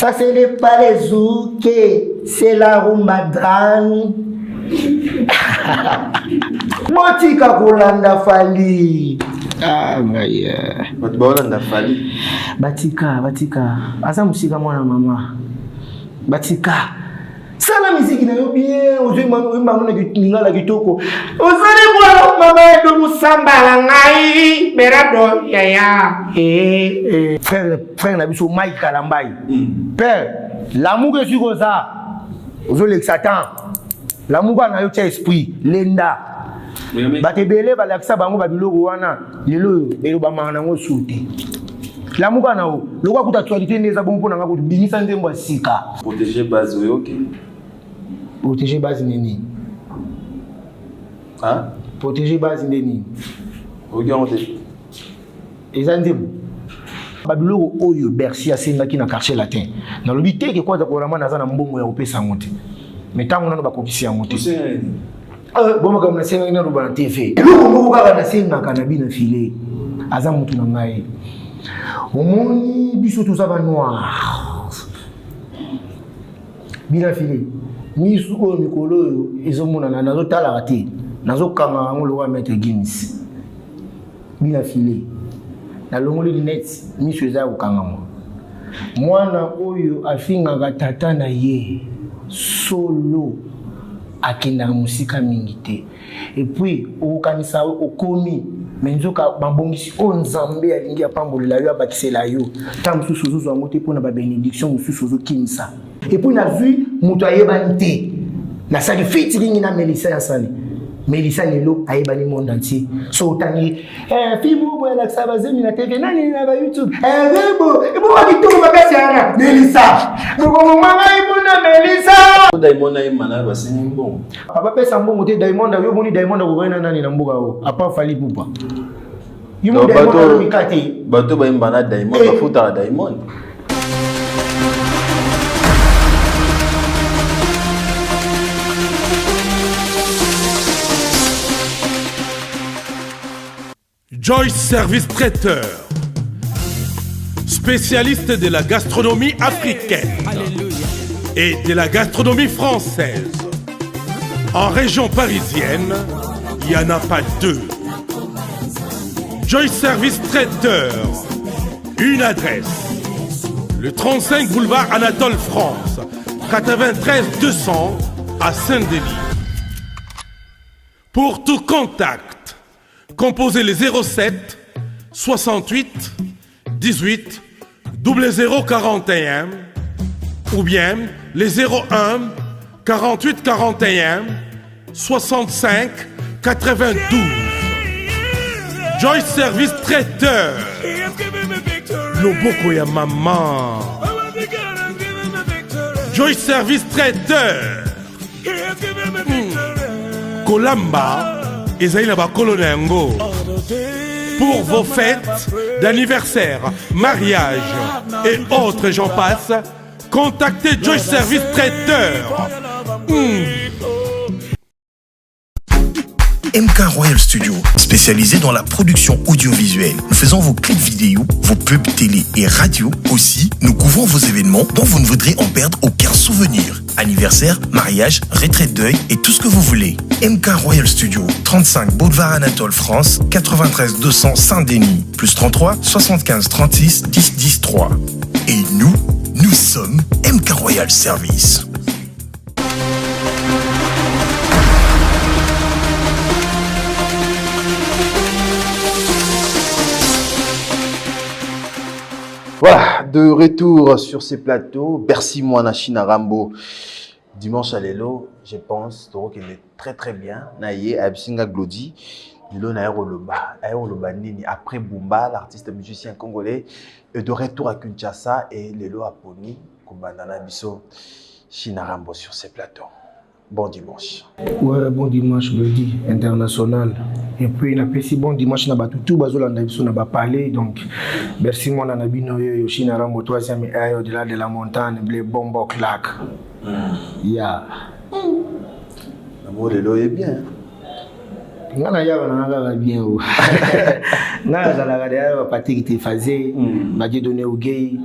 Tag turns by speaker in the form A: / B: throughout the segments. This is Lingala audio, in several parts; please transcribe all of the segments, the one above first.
A: Ça, c'est les palais Zouké. C'est la rumba drane. Botika Kolanda Fali. Ah, mais
B: Kolanda Fali.
A: Batika. Asa musika mwana mama. Batika. Sala musique na yo bien, ozimba na kitoko. Ozali mwana mama edo musamba ngai, berado yaya. Frère na biso Mike Kalambai. Père, l'amour que tu as ça. Ozole Satan. L'amour na yo tia esprit, lenda. Batebele balakisa bango babiloko wana, lelo elo ba mana ngo soute. L'amour na yo, lokwa kuta actualité neza bompo na ngako bimisa nzembo sika.
B: Protéger base OK.
A: Protéger base nini?
B: Hein?
A: Protéger base nini?
B: Regardez.
A: Ezandem. Babiloko oyo Bercy asengaki na quartier latin. Na lobi te ke kwa za korama na za na mbongo ya opesa ngote. Mais tant on a bakopisi ya ngote. Bon comme na senga na ruba na TV. Eloko moko kaka na senga kana bina filé. Aza mutu na ngai. Omoni biso tout ça va noir. Bina filé. Ni suko mikolo ezomona na nazo tala rate. Nazo kanga ngolo wa mettre Guinness. Bina filé. Na longoli lunettes ni sweza ukanga mo. Mwana oyo afinga tata na ye solo akenda musika mingite. Et puis okanisa okomi menzoka bambongisi onzambe alingi apambolela yo abakisela yo. Tam susuzu angote pona ba bénédiction susuzu kimsa. Et puis na vu muto ayebani te. Na sali featuring na Melissa Yansani. Melissa lelo ayebani monde entier. So tani fimu bo la sabazemi na TV nani na ba YouTube. Bo wakitoko makasi ana Melissa. Bo mama ibona Melissa.
B: Diamond ayemana basini mbongo.
A: Papa pesa mbongo te Diamond yo boni Diamond ko gana nani na mbuga o. Apa fali pupa. Yumu Diamond mikati.
B: Bato ba imbana Diamond bafuta Diamond.
C: Joyce Service Traiteur, spécialiste de la gastronomie africaine et de la gastronomie française. En région parisienne, il n'y en a pas deux. Joyce Service Traiteur, une adresse, le 35 boulevard Anatole France, 93 200 à Saint-Denis. Pour tout contact, composez les 07 68 18 0041 ou bien les 01 48 41 65 92. Joyce Service Traiteur. Loboko ya maman. Joyce Service Traiteur. Kolamba. Pour vos fêtes d'anniversaire, mariage et autres j'en passe, contactez Joyce Service Traiteur.
D: MK Royal Studio, spécialisé dans la production audiovisuelle. Nous faisons vos clips vidéo, vos pubs télé et radio. Aussi, nous couvrons vos événements dont vous ne voudrez en perdre aucun souvenir. Anniversaire, mariage, retraite deuil et tout ce que vous voulez. MK Royal Studio, 35 boulevard Anatole France, 93 200 Saint-Denis, plus 33 75 36 10 10 3. Et nous sommes MK Royal Service.
B: Voilà, de retour sur ces plateaux. Bercy Mwana Shinarambo. Dimanche à l'élo, je pense, qu'il est très très bien. Naye, Absinga Glody. Lilo Naye Oloba Nini. Après Bumba, l'artiste musicien congolais, de retour à Kinshasa et Lelo Aponi, Kumbandana Biso Shinarambo sur ces plateaux. Bon dimanche.
A: Ouais, bon dimanche, Glody, international. Et puis, il y a un bon dimanche, tout bazolanda biso na ba parler. Donc, merci moi na bino yo Shinarambo troisième œil au-delà de la montagne, blé bombo claque. Yeah.
B: L'amour de l'eau est bien.
A: ngana ya na bien o na za la gade ba pati qui te faisait ba di donner au gay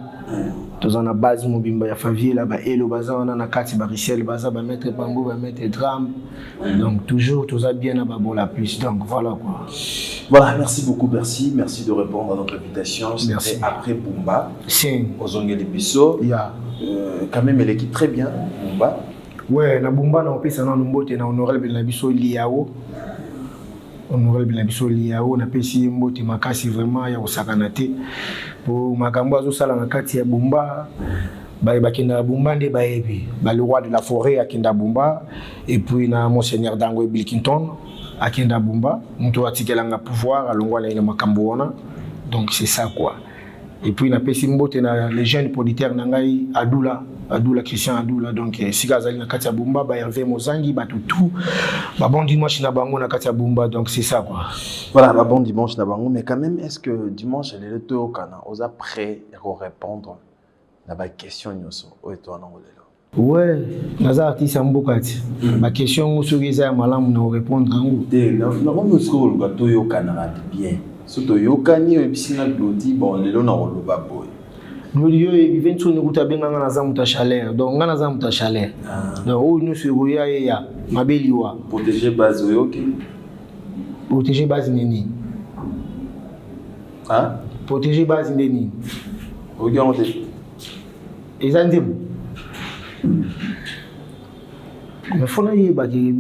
A: tous en a base mobimba ya favela ba elo baza wana na kati ba Richel baza ba mettre bambou ba mettre drum donc toujours tous a bien na ba la plus donc voilà quoi.
B: Voilà, merci beaucoup Bercy, merci de répondre à notre invitation. C'était après Bumba aux Ongeli Bisso. Quand même elle équipe très bien Bumba.
A: Ouais, na Bumba na opesa na mbote na honorable na biso liao. Honorable na biso liao na pesi mbote makasi vraiment ya osakana te. Pour makambo azo sala na kati ya Bumba. Ba kinda Bumba nde ba yebi. Ba le roi de la forêt à Kinda Bumba et puis na monseigneur Dangwe Bilkington à Kinda Bumba. Muto atikelanga pouvoir alongwa na ile makambo wana. Donc c'est ça quoi. Et puis na pesi mbote na les jeunes politaires na ngai Adoula Christian Adoula donc Sigazali na Katia Bumba ba Hervé Mozangi ba tout ba bon dimanche na bango na Katia Bumba donc c'est ça quoi.
B: Voilà ba bon dimanche na bango mais quand même est-ce que dimanche les to kana osa prêt à répondre na ba question nyoso o eto na ngolelo.
A: Ouais, naza artiste mbokati. Ba question musogeza ya malamu na répondre ngo.
B: Te na ko musoko lo to yo kana bien. Soto yo kani o bisina glodi bon lelo na roloba boy.
A: Nous lions et vivons nous kuta benga na zamu ta chaleur donc ngana zamu ta chaleur donc où nous sur ya mabeliwa
B: protéger base OK
A: protéger base nini
B: hein
A: protéger base nini
B: regardez
A: ezandim mais faut na yeba que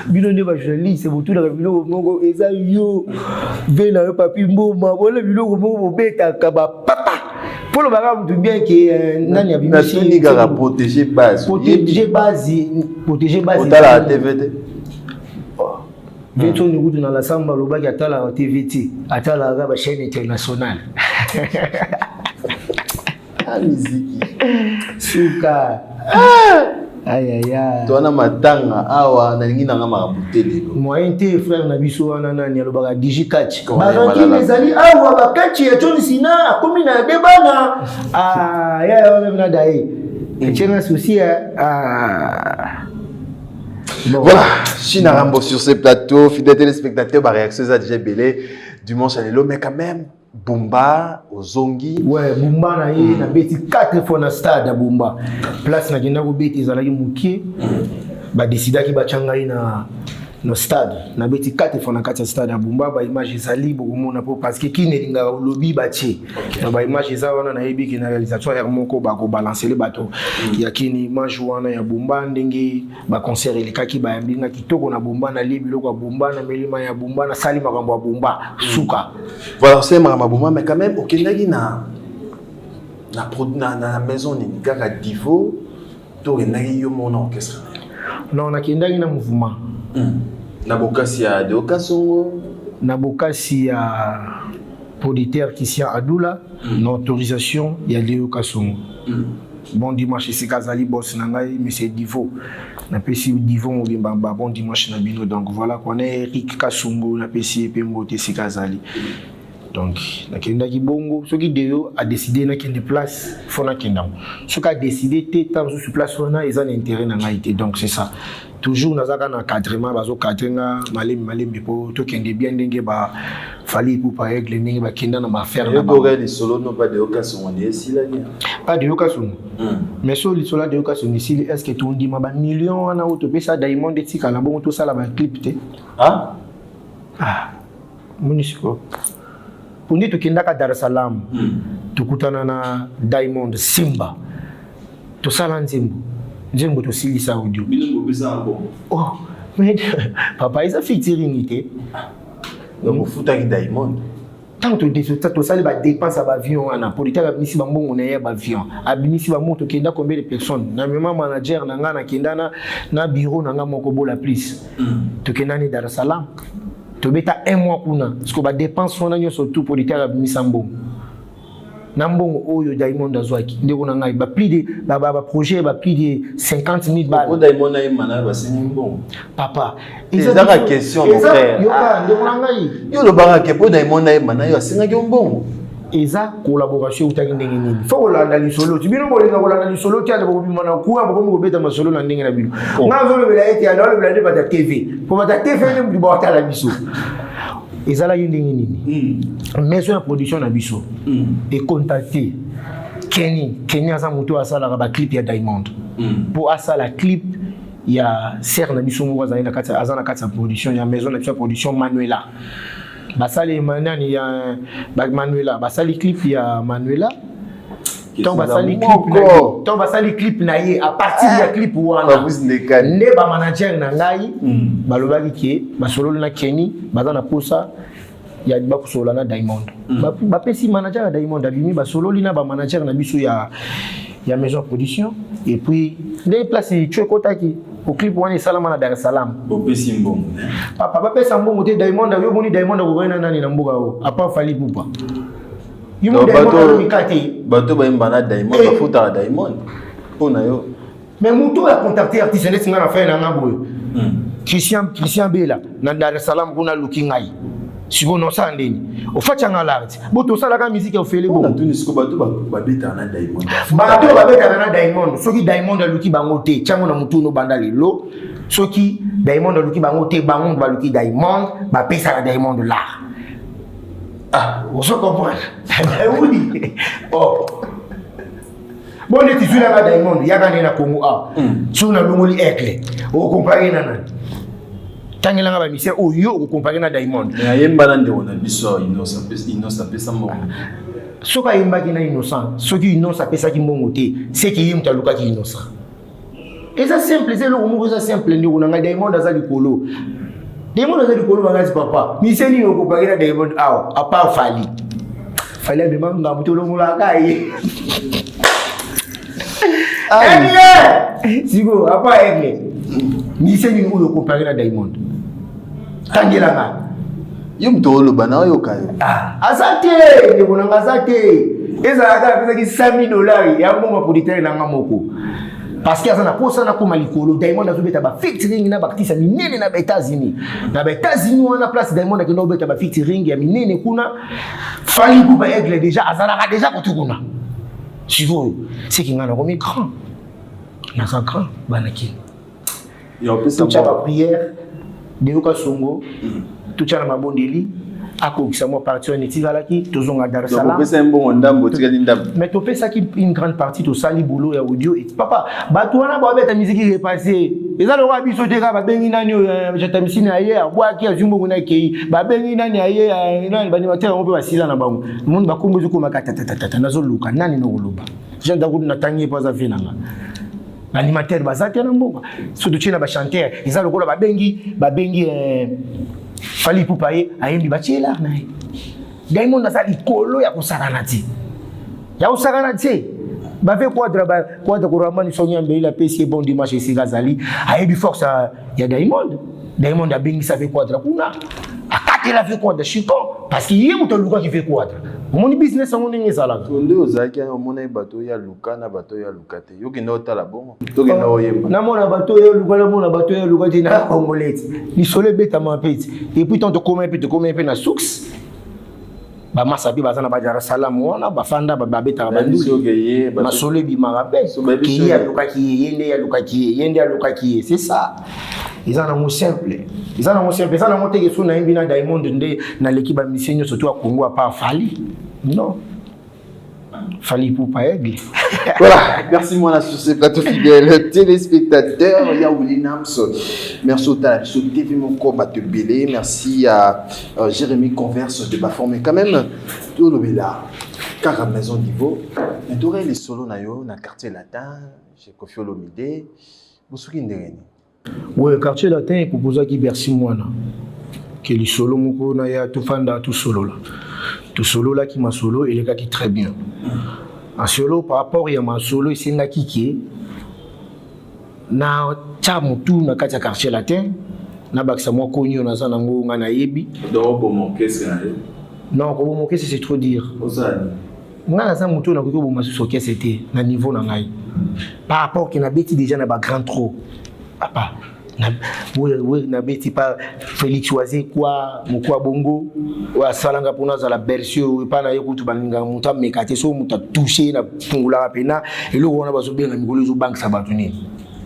A: bino ne ba journaliste c'est tout la bino mongo eza yo vela papi mboma wala bino mongo beta kaba papa pour le bagage tout bien que nani a bien
B: ni gara protéger base
A: protéger base
B: otala TVT
A: Vito ni gudu na la samba lo bagi atala TVT atala ga chaîne internationale
B: ah musique
A: suka aïe
B: tona matanga awa na lingi na ngama buteli
A: moyen te frère na biso wana nani lo baga digicatch barangi nezali awa bakatchi ya John Sina akomi na debana ya même na dai etchenga souci
B: bon. Voilà, China Rambo sur ce plateau, fidèles téléspectateurs, ma réaction a déjà belé dimanche à l'élo, mais quand même, Bumba, Ozongi.
A: Ouais, Bumba na ye, na beti 4 fois na stade à Bumba. Place na gina ko beti ezalaki mukie, ba décida ki ba changa na no stade. Na beti 4 fois na kati ya stade à Bumba, ba image ezali bokomona po parce que ki nelinga lobi batie. Na ba image ezala na yebi ki na réalisation Hermoko ba ko balancer les bateaux. Ya kini image wana ya Bumba ndenge ba concert elekaki ba yambinga kitoko na Bumba na libi loko Bumba na melima ya Bumba na sali makambo ya Bumba suka.
B: Voilà, c'est makambo Bumba mais quand même okendaki na maison ni kaka divo to endaki yo mona orchestre.
A: Non, na kendaki na mouvement.
B: Na bokasi ya de okasongo
A: na bokasi ya politaire Christian Adoula na autorisation ya Léo Kasongo. Bon dimanche c'est Kazali boss na ngai monsieur Divo na pesi Divo mobimba bon dimanche na bino donc voilà qu'on est Eric Kasongo na pesi pe mbote c'est Kazali. Donc la kenda ki bongo ce qui Déo a décidé na kende place faut na kenda ce qui a décidé té temps sur place on a ils ont intérêt na ngai donc c'est ça. Toujours nazaka na encadrement bazo cadrenga malemi po to kende bien ndenge ba fali pour pas régler ndenge ba kenda na affaire na
B: ba les solo no pas de occasion on est ici là
A: pas de occasion mais sur les solo de occasion ici est-ce que tout dit ma ba million na auto pesa Diamond etika na bon to sala ba clip te municipal pour ni to kenda ka Dar es Salaam tukutana na Diamond Simba to sala nzembo to silisa audio oh mais papa ils a featuring ité
B: donc futa ki Diamond
A: tant to sali ba dépense ba avion ana politaire abimisi ba mbongo na ya ba avion abimisi ba moto kenda combien de personnes na même manager na nga na kenda na bureau na nga moko bola plus to kenda ni Dar es Salaam to beta 1 mois kuna parce que ba dépense on a surtout politaire abimisi mbongo Nambongo oyo Diamond azwaki ndeko na ngai ba plus de ba projet ba plus de 50 000 balles.
B: O Diamond na imana ba sinimbo.
A: Papa,
B: c'est la question mon frère.
A: Yo ka ndeko na ngai.
B: Yo lo banga ke po Diamond na imana yo asinga ki mbongo.
A: eza collaboration utaki ndenge nini faut kolanda lisolo tibino bolinga kolanda lisolo tia de bobimana kuwa bokomi kobeta masolo na ndenge na bino ngazo lobela ete alors lobela de bata TV pour bata TV ne mbi bota la biso ezala ndenge nini maison de production na biso et contacter Kenny aza moto asala ba clip ya Diamond pour asala clip ya ser na biso mo azana kata azana kata production ya maison de production Manuela basali manani ya Manuela basali clip ya Manuela donc basali clip na ye à partir ya clip wana nde ba manager na ngai balobaki ke basolo na Kenny bazana posa ya bakusola na Diamond ba pesi manager ya Diamond abimi basolo lina ba manager na biso ya maison de production et puis les places tu es kotaki au clip wana salama na Dar es Salaam
B: bopesi mbongo
A: papa ba pesa mbongo te Diamond yo boni Diamond ko gana nani na mbuga o apa fali pupa yimo Diamond mikate
B: bato ba mbana Diamond ba futa Diamond pona yo
A: mais muto a contacté artiste ndeti ngana fa na ngabo Christian Bella na Dar es Salaam kuna looking ngai siko no sandeni ofachanga larti boto sala ka musique ofele bon
B: tuni siko bato ba beta na Diamond
A: bato ba beta na Diamond soki Diamond aluki bango te chango na mutu no banda lelo soki Diamond aluki bango te bango ba luki Diamond ba pesa na Diamond là on se comprend oui oh bon les tissus là Diamond ya kana na Congo suna longoli ekle o comparer na nani tangela nga ba mission oyo ko comparer na Diamond
B: ya yemba na ndeko na biso innocent pesa mbongo
A: soka yemba ki na innocent soki innocent pesa ki mbongo te c'est ki yemta luka ki innocent et ça simple c'est le mot ça simple ndeko na Diamond azali kolo bangazi papa mission ni ko comparer na Diamond a part fali be manga mutolo mulaka yi sigo apa egle mission ni ko comparer na Diamond tangela nga
B: yo mtolo bana yo kayo
A: azate ndeko nanga azate ezalaka pesa ki $100 ya mbongo producteur na ngamoko parce que azana posa na koma likolo Diamond azobeta ba featuring na artiste minene na États-Unis wana place Diamond akenda obeta ba featuring ya minene kuna fali kuba aigle déjà azalaka déjà kotukuna sivo c'est qui ngana comme grand na sa grand banaki
B: yo pesa
A: ba prière de Yoka Songo, tout ça na mabondeli, ako qui mo parti en etivalaki, tozonga Dar es Salaam. Mais tu fais ça qui une grande partie to sali boulot ya audio et papa, ba toi na ba beta musique qui repasser. Eza le roi biso te ka ba bengi nani jata misini aye, abwa ki azumbo ngona kei, ba bengi nani aye, nani ba animateur on peut basila na bango. Monde ba kombo zuko makata tata nazo luka nani no luba. Janda ko na tangi pa za finanga. Animateur bazati na mbongo surtout china ba chanteur ils ont ba bengi fali pupaye ayembi bachela na Diamond azali kolo ya kusakana ti ba fait quadra ko ramani sonya mbela pesi bon dimanche ici gazali ayembi force ya Diamond a bengi ça fait quadra kuna akati la fait quadra chiko parce qu'il y a muto luka qui fait quadra mon business on est sala
B: onde ozaki omona bato ya luka na bato ya lukate yoki no tala bongo toki na oyemba
A: na mona bato ya luka na mona bato ya lukate na congolais ni solo beta ma peti et puis tant to comment pe na sux ba masabi bazana ba Dar es Salaam wana ba fanda ba beta ba ndu ma solo bi marabe ki ya luka ki yende ya luka ki c'est ça ils en ont simple ils en ont teke sona imbi na Diamond nde na l'équipe ba mission surtout à Congo pas Fali non Fali pour pas aigle.
B: Voilà, merci moi sur ce plateau fidèle téléspectateurs, Yaouli Nams. Merci au TV mon combat de Bélé, merci à Jérémy Converse de Bafon, mais quand même tout le là car à maison niveau, mais tu aurais les solos na yo na quartier latin, chez Kofi Olomide, Boussoki Ndereni.
A: Ouais, quartier latin propose qui Bercy Moana. Que les solos moko na ya tout fanda tout solo là. Tout solo là qui m'a solo et les gars qui très bien. En solo par rapport à ma solo c'est nga qui na chamu tout na kati quartier latin na baksa mo konyo na za nango nga na yebi.
B: Donc bon mon qu'est-ce que
A: non ko mon qu'est-ce c'est trop dire.
B: Ozani.
A: Nga na za muto na ko bo masu so c'était na niveau na ngai. Par rapport qui na beti déjà na ba grand trop. Papa na beti pa Félix Oisé quoi mokwa bongo wa salanga pona za la bercio pa na yekutu baninga muta mekate so muta toucher na fungula pena eloko wana bazo benga mikolo zo bank sabatuni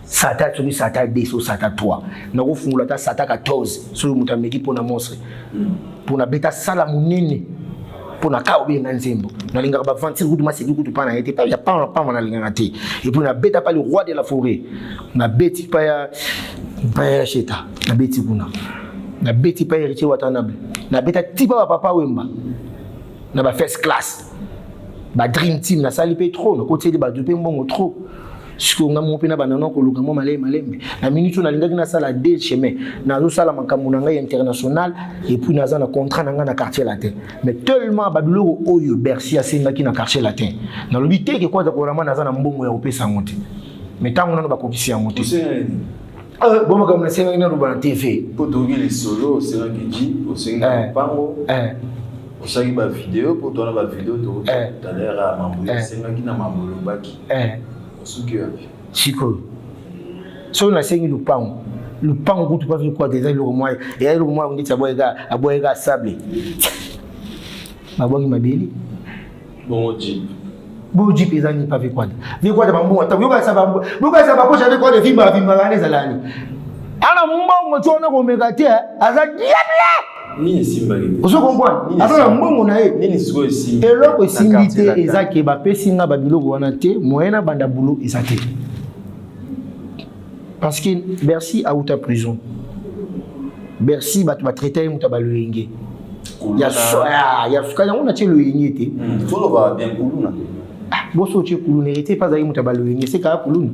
A: sata tuni sata 2 so sata 3 na ko fungula ta sata 14 so muta meki pona monstre pona beta sala munene pona ka obenga nzembo na linga ba vantir kutu maseki kutu pa na été pa ya pa na linga te et puis na beta pa le roi de la forêt na beti pa ya cheta na beti kuna na beti pa héritier Watanabe na beta tipa ba papa wemba na ba first class ba dream team na sali pe trop na côté de ba dupe mbongo trop siko nga mo pena banana ko luka mo malembe na minute na linga na sala de chemin na zo sala makambo na ngai international et puis na za na contrat na nga na quartier latin mais tellement babilo oyo Bercy asenga ki na quartier latin na lobité ke kwa za ko rama na za na mbongo ya opesa monte mais tango na ba kokisi ya monte bon ma comme c'est na ruba na TV
B: pour donner les solos c'est là qui dit au singa pango au sagi ba vidéo pour tourner ba vidéo tout à l'heure à mambo c'est là qui na mambo baki Chico. So na sengi lupango kutu pa kwa déjà le mois et le mois on dit aboyega sable. Mabongi mabeli. Bon jeep ezani pa quoi. Ve quoi de bambo ta yoka sa bambo. Yoka sa bako j'avais quoi de vimba ngane zalani. Ana mbongo tona ko megate aza diable. Ni simba ngi.
A: Oso comprendre. Asa mbongo na ye.
B: Ni siko simba.
A: Eloko simbité ezake ba pesinga ba biloko wana te moyena banda boulot ezake. Parce que Bercy a outa prison. Bercy va traiter muta ba loyenge. Ya sukanya on a tie loyenge te.
B: Solo ba bien kuluna.
A: Boso tie kuluna hérité pas ayi muta ba loyenge c'est ka kuluna.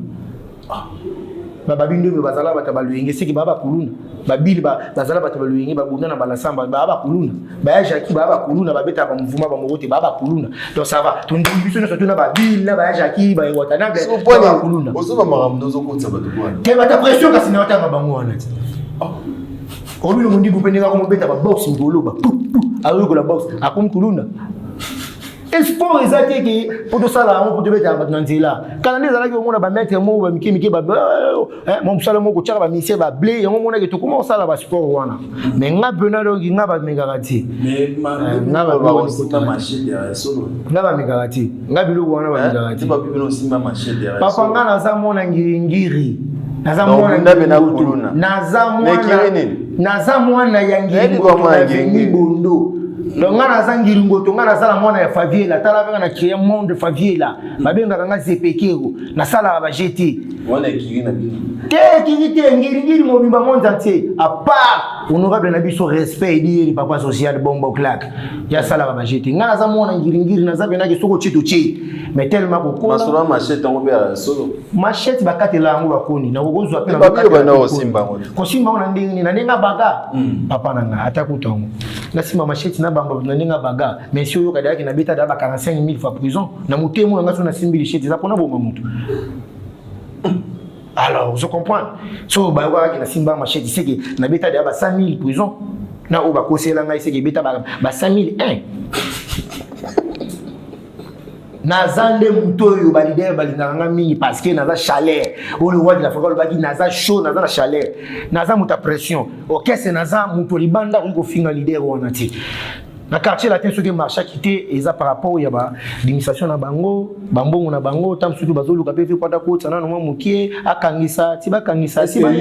A: Babindo be bazala batabaluyenge seki baba kuluna babili bazala batabaluyenge babunda na balasamba baba kuluna ba Jackie baba kuluna babeta ba mvuma ba mogote baba kuluna donc ça va ton biso na tuna babili na ba Jackie ba Watanabe baba kuluna
B: ozo ba maramdo zo kotsa ba tukwana
A: ke bata pression kasi na watanga bango wana ti obi no mundi bupeneka ko mobeta ba box ngolo ba ayo ko la box akom kuluna espoir ezate ke pour sala on pour beta ba nanzela kana ndeza la mona ba mettre mo ba miki ba mon sala mo ko tshaka ba mise ba blé yango mona ke to comment sala ba sport wana mais nga bena do nga ba megagati
B: mais nga ba kota machine ya solo
A: nga ba megagati nga biloko wana ba megagati
B: ba bibino simba machine ya
A: papa nga na za mona ngiri naza mwana ya ngiri ni bondo longa naza ngiringo to nga nasala mwana ya Faviela tala benga na créer monde Faviela babenga kanga zepekero nasala ba jeté
B: wana kiri na bino
A: te ngiri mobimba monde entier à part honorable na biso respect dire papa social bombo claque ya sala ba jeté nga naza mwana ngiri naza bena ke soko chito chi mais tellement ko
B: masolo machette ngo be solo
A: machette bakatela ngo bakoni na kokozwa pe na
B: bakatela na osimba ngo
A: ko simba ona ndingi na nenga baga papa nanga atakutongo na simba machette na bamba na nenga baga mais si yo kada yake na beta da ba 45 000 fois prison na mutemo nga so na simbi lichette za pona bomba mutu. Alors je comprends so ba wa ki na simba machette c'est que na beta da ba 100 000 prison na o ba kosela ngai c'est que beta ba 100 001 nazande mutoyo ba leader ba linganga mingi parce que naza chaleur o le roi de la forêt ba ki naza chaud naza la chaleur naza muta pression OK c'est naza muto libanda ko finga leader wana ti na quartier latin soki marché quitté eza par rapport ya ba administration na bango bambongo na bango tam soki bazoluka pe kwata ko tsana no mokie akangisa ti ba kangisa si ba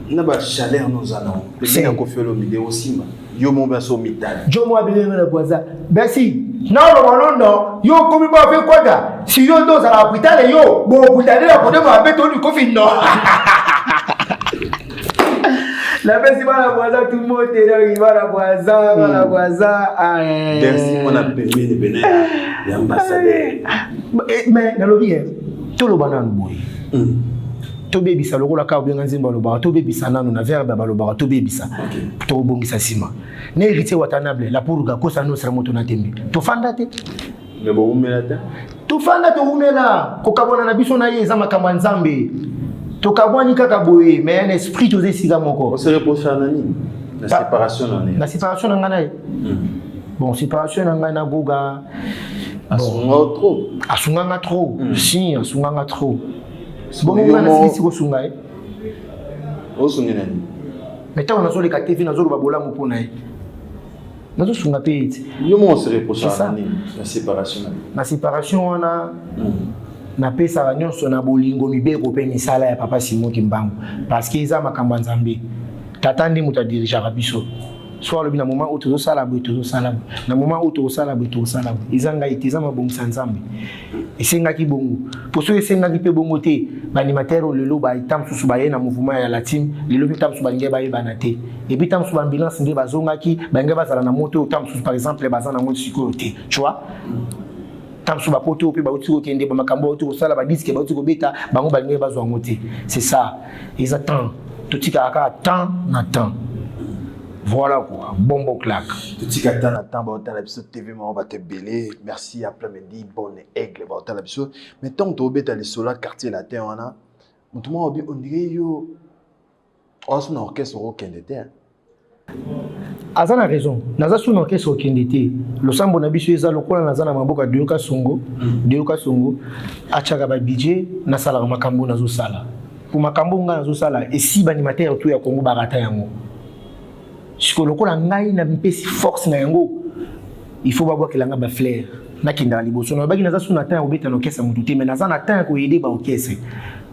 B: na ba chaleur nos anons c'est un kofelo vidéo simba yo mon baso mital
A: jo mo abile na boza merci na lo malondo yo komi ba fe kwata si yo ndo za la hôpital yo bo hôpital la ko de ba beto ni kofi no la basi bana boza tout monde là bana boza
B: merci on a permis de venir l'ambassadeur
A: mais na lobi to lo bana boy to bebisa lokola ka obenga nzimba loba to bebisa nanu na verbe ba loba to bebisa to bongisa sima ne héritier Watanabe la pour ga kosa no sera moto na tembe to fanda te
B: mais bo umela te
A: to fanda to umela ko kabona na biso na ye za makamba nzambe to kabwani kaka boye mais un esprit to zesiga moko
B: on se repose na nini la séparation
A: na séparation na ngana bon séparation na ngana goga asunga trop si asunga trop bon ngana sisi ko sunga
B: Osungi nani?
A: Mais tant on a sur les TV, on a sur le babola mon pona. On a sur son appel.
B: Yo mon se reproche la séparation.
A: La séparation on a na pesa banyo so na bolingo mibeko pe misala ya papa Simon Kimbangu parce que eza makambo nzambe. Tata ndi muta dirija rabiso. Soit le moment où tu as la boue, tu as la boue. Na moment où tu as la boue, tu as la boue. Ils ont gagné, ils ont bon ensemble. Et c'est un qui bon. Pour ceux qui sont qui bon côté, l'animateur le lot, il tam sous bailler dans mouvement à la team, le lot tam sous bailler bailler banate. Et puis tam sous ambulance ndi bazonga qui, banger bazala na moto, tam sous par exemple les bazan na moto sécurité. Tu vois? Tam sous ba poto puis ba otiko kende ba makambo otiko sala ba disque ba otiko beta, bango banger bazwa ngote. C'est ça. Ils attendent. Tout ce qui a temps n'attend. Voilà quoi, bon claque.
B: Tout ce qui attend, l'épisode TV, on va te belé. Merci à Plamedi, bonne aigle, on va l'épisode. Mais tant que tu es allé sur le quartier latin, on dirait que on a un orchestre au Kendete.
A: Azana raison. Naza sous orchestre au Kendete. Le sambo na biso eza lokola nazana maboka Dioka Songo, achaka ba budget na sala makambo nazo sala. Pour makambo nga nazo sala et si animateur tout ya Congo barata yango. Si on a une force, il faut voir qu'il a un flair. Na kinda liboso na bagi naza suna temps obeta no kesa mututé mais naza na temps ko aider ba okese.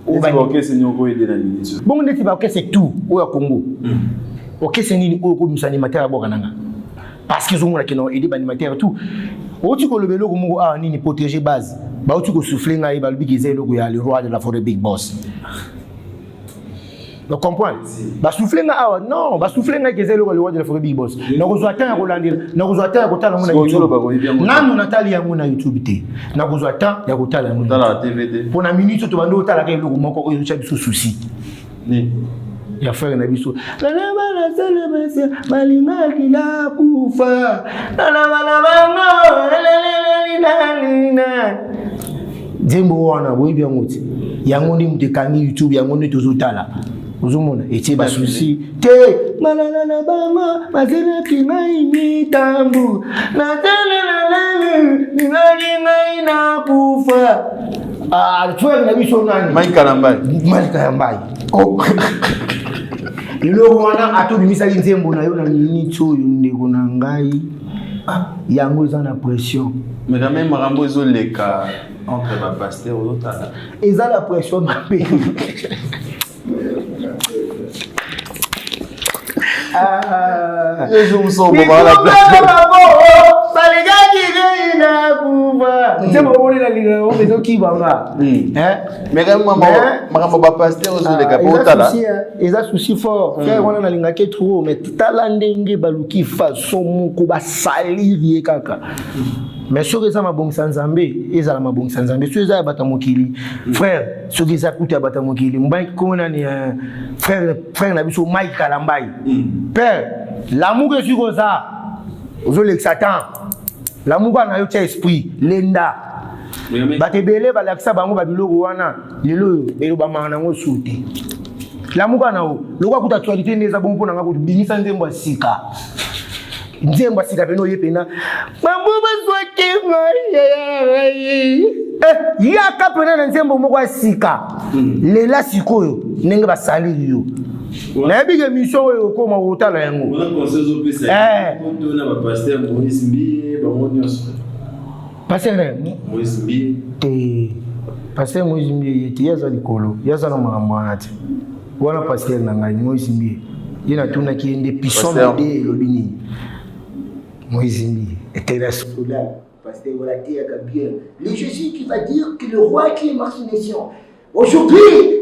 B: O ba okese ni ko aider na liboso.
A: Bon ndeti ba okese tout au ya Congo. Okese ni o ko musani matériel boka nanga. Parce qu'ils ont na aider ba animateur tout. O ti ko lobelo ko mungo ah nini protéger base. Ba o ti ko souffler nga ba lubi kize logo ya le roi de la forêt big boss. Donc comprendre. Ba souffler nga awa non, ba souffler nga kize logo le roi de la forêt big boss. Na ko zo atteindre ko landira, na ko zo atteindre ko tala YouTube. Nanu natali yango na YouTube te. Na ko zo atteindre ya ko tala yango.
B: Tala TVD.
A: Pour na minute to bando tala ka logo moko oyo cha biso souci. Ni. Ya frère na biso. La bala sala basa malinga kila kufa. La bala banga. Zembo wana boyi bien ngoti. Yango ndi mtekangi YouTube yango ndi tozotala. Uzumuna eti ba souci te malala bama mazena kinai mitambu na tele ngai na kufa ah tuwe na biso nani Maika Mbai oh ilo wana atobimisa nzembo na yo na nini tsoyo ndeko na ngai yango eza na pression
B: mais quand même makambo ezoleka entre ba pasteur ozotala
A: eza la pression na pe
B: je vous sens bon la place. Mais quand maman ba pasteur ozoleka potala
A: eza souci fort frère wana na linga ke trop mais tala ndenge baluki façon moko ba salir kaka mais sur eza mabongisa nzambe eza la mabongisa nzambe sur eza bata mokili frère sur eza kuta bata mokili mbai kona ni frère na biso Mike Kalambai père l'amour que sur ça ozole Satan l'amour na yo tia esprit lenda batebele balakisa bango babiloko wana lelo elo ba mana ngo suti l'amour na o lokwa kuta actualité neza bon pona ngako bimisa nzembo sika nzembo sika peno yepena mambo bazwake yaka pena na nzembo moko sika lela sikoyo ndenge basali yo na biga mission oyo koma otala yango
B: on conseil opesa to na ba pasteur Moïse Mbiye ba monyoso
A: pasteur
B: Moïse Mbiye
A: te pasteur Moïse Mbiye te yaza likolo yaza na makambo te wana pasteur na ngai Moïse Mbiye yena tuna kiende puissant de lobini Moïse Mbiye était là pasteur voilà dit à bien le Jésus qui va dire que le roi qui est martination aujourd'hui,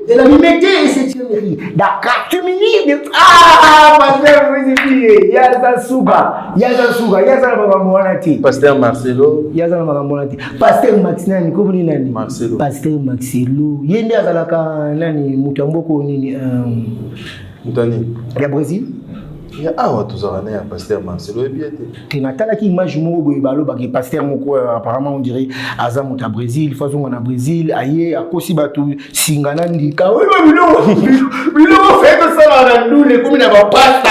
A: de la liberté et cette mairie. D'accord, tu me dis, pasteur, vous dites, Yaza Souga,
B: pasteur Marcelo,
A: pasteur Maxinani, comment nani?
B: Marcelo,
A: pasteur Maxilo, Yende Azalaka, nani, Mutamboko, nini,
B: Mutani,
A: ya Brésil.
B: Ah, tous en année, pasteur Marcelo et bien.
A: Tu n'as pas qui image moko balo ba pasteur moko apparemment on dirait Azam au Brésil, façon on a Brésil, aye akosi batu singana ndika. Oui bilo fait que ça na ndule comme na ba pasta.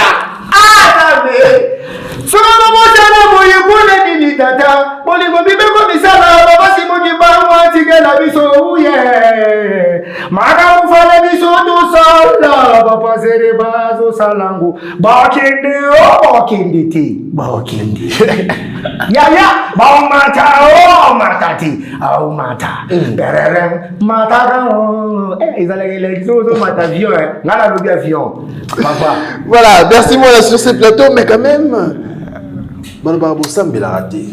A: Ah mais solo moja na boye bona nini tata. Boli mo bibe ko misala baba simo di ba mo tigela biso uye. Maka ufala biso to sala papa zere bazo salango bakende o bakende te bakende ya baumata o matati au mata dereren mata ils allaient les autres mata avion ngala lobi avion papa.
B: Voilà, merci moi là sur ce plateau, mais quand même bon ba bosambela raté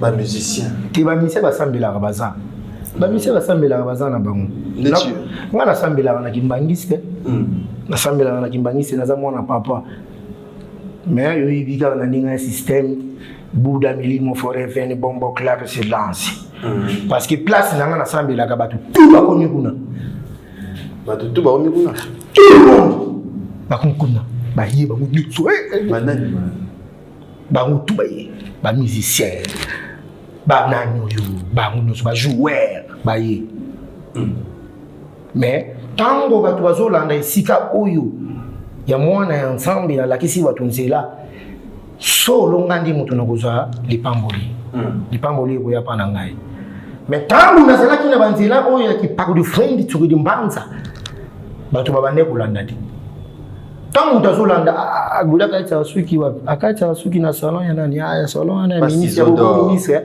B: ba musicien
A: ti ba musicien ba sambela baza ba musicien ba sambela baza na bango ngana sambela na kimbangiste na sambela na kimbangiste na za mwana papa mais yo ibika na ninga système Bouddha milimo forever ni bombo clap silence parce que place na ngana sambela ka batu tout ba koni kuna
B: batu tout ba koni kuna
A: tout le monde ba koni kuna ba yi ba mudi so
B: manani
A: ba mutu ba yi ba musicien ba nanyo yo ba muno ba joueur ba yi mais tango batu bazolanda isika oyo ya mwana ya ensemble ya lakisi watu nzela solo ngandi mutu nakozwa lipamboli lipamboli ko ya pana ngai mais tango nazalaki na banzela oyo ya kipako du friend tukudi mbanza batu babande kulanda ti tango utazolanda agula kaita suki wa akaita suki na salon ya nani ya salon na ministre bobo ministre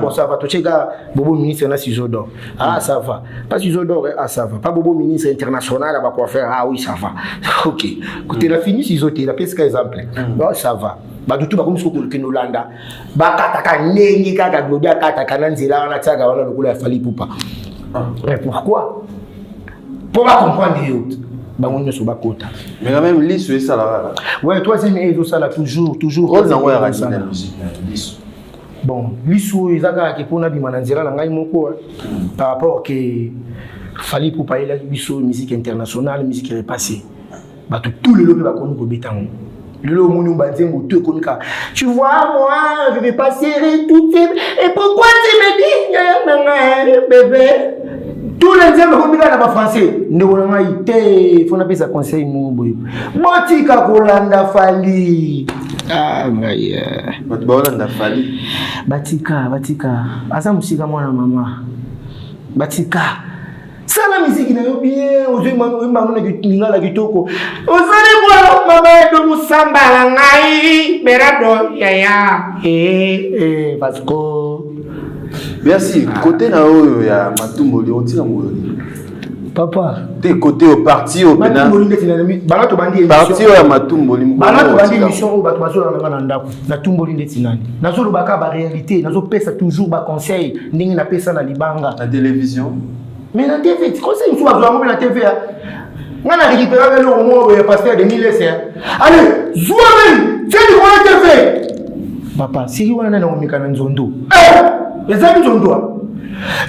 A: bon ça va to cheka bobo ministre na Ciseaux ça va pas Ciseaux ça va pas bobo ministre international ba quoi faire oui ça va OK côté la fini Ciseaux la pèse exemple bon ça va ba dutu ba komisoko ko kinolanda ba kataka nengi kaka glodia kataka na nzela na tsaka wana lokula ya fali pupa mais pourquoi pour pas comprendre yo bangonyo so bakota
B: mais quand même liso ça là
A: ouais troisième et ça là toujours
B: on envoie la musique liso
A: bon liso ezaka ke pona bima na nzela na ngai moko par rapport que fali pupa ila biso musique internationale musique repassée ba tout le lobe ba konu ko betango le monu banzengo tout konika tu vois moi je vais pas serrer tout et pourquoi tu me dis bébé tous les gens qui sont en français ne vont pas il faut appeler ça conseil mouboy botika kolanda fali
B: bolanda fali
A: batika asa musika mwana mama batika sala musique na yo bien ozoi manu na ngala kitoko ozali bwana mama do musamba ngai berado yaya parce que
B: merci côté na oyo ya matumboli otira mboloni
A: papa
B: te côté au parti au pena
A: matumboli ndetina bana to bandi
B: parti ya matumboli
A: bana to bandi mission o bato bazola na ndako na tumboli ndetina nazo lobaka ba réalité nazo pesa toujours ba conseil ndingi na pesa na libanga
B: la télévision
A: mais la TV conseil sur la la TV ngana récupérer le mot pasteur de Milese allez jouer c'est du quoi TV papa si wana na omikana nzondo ezali nzondo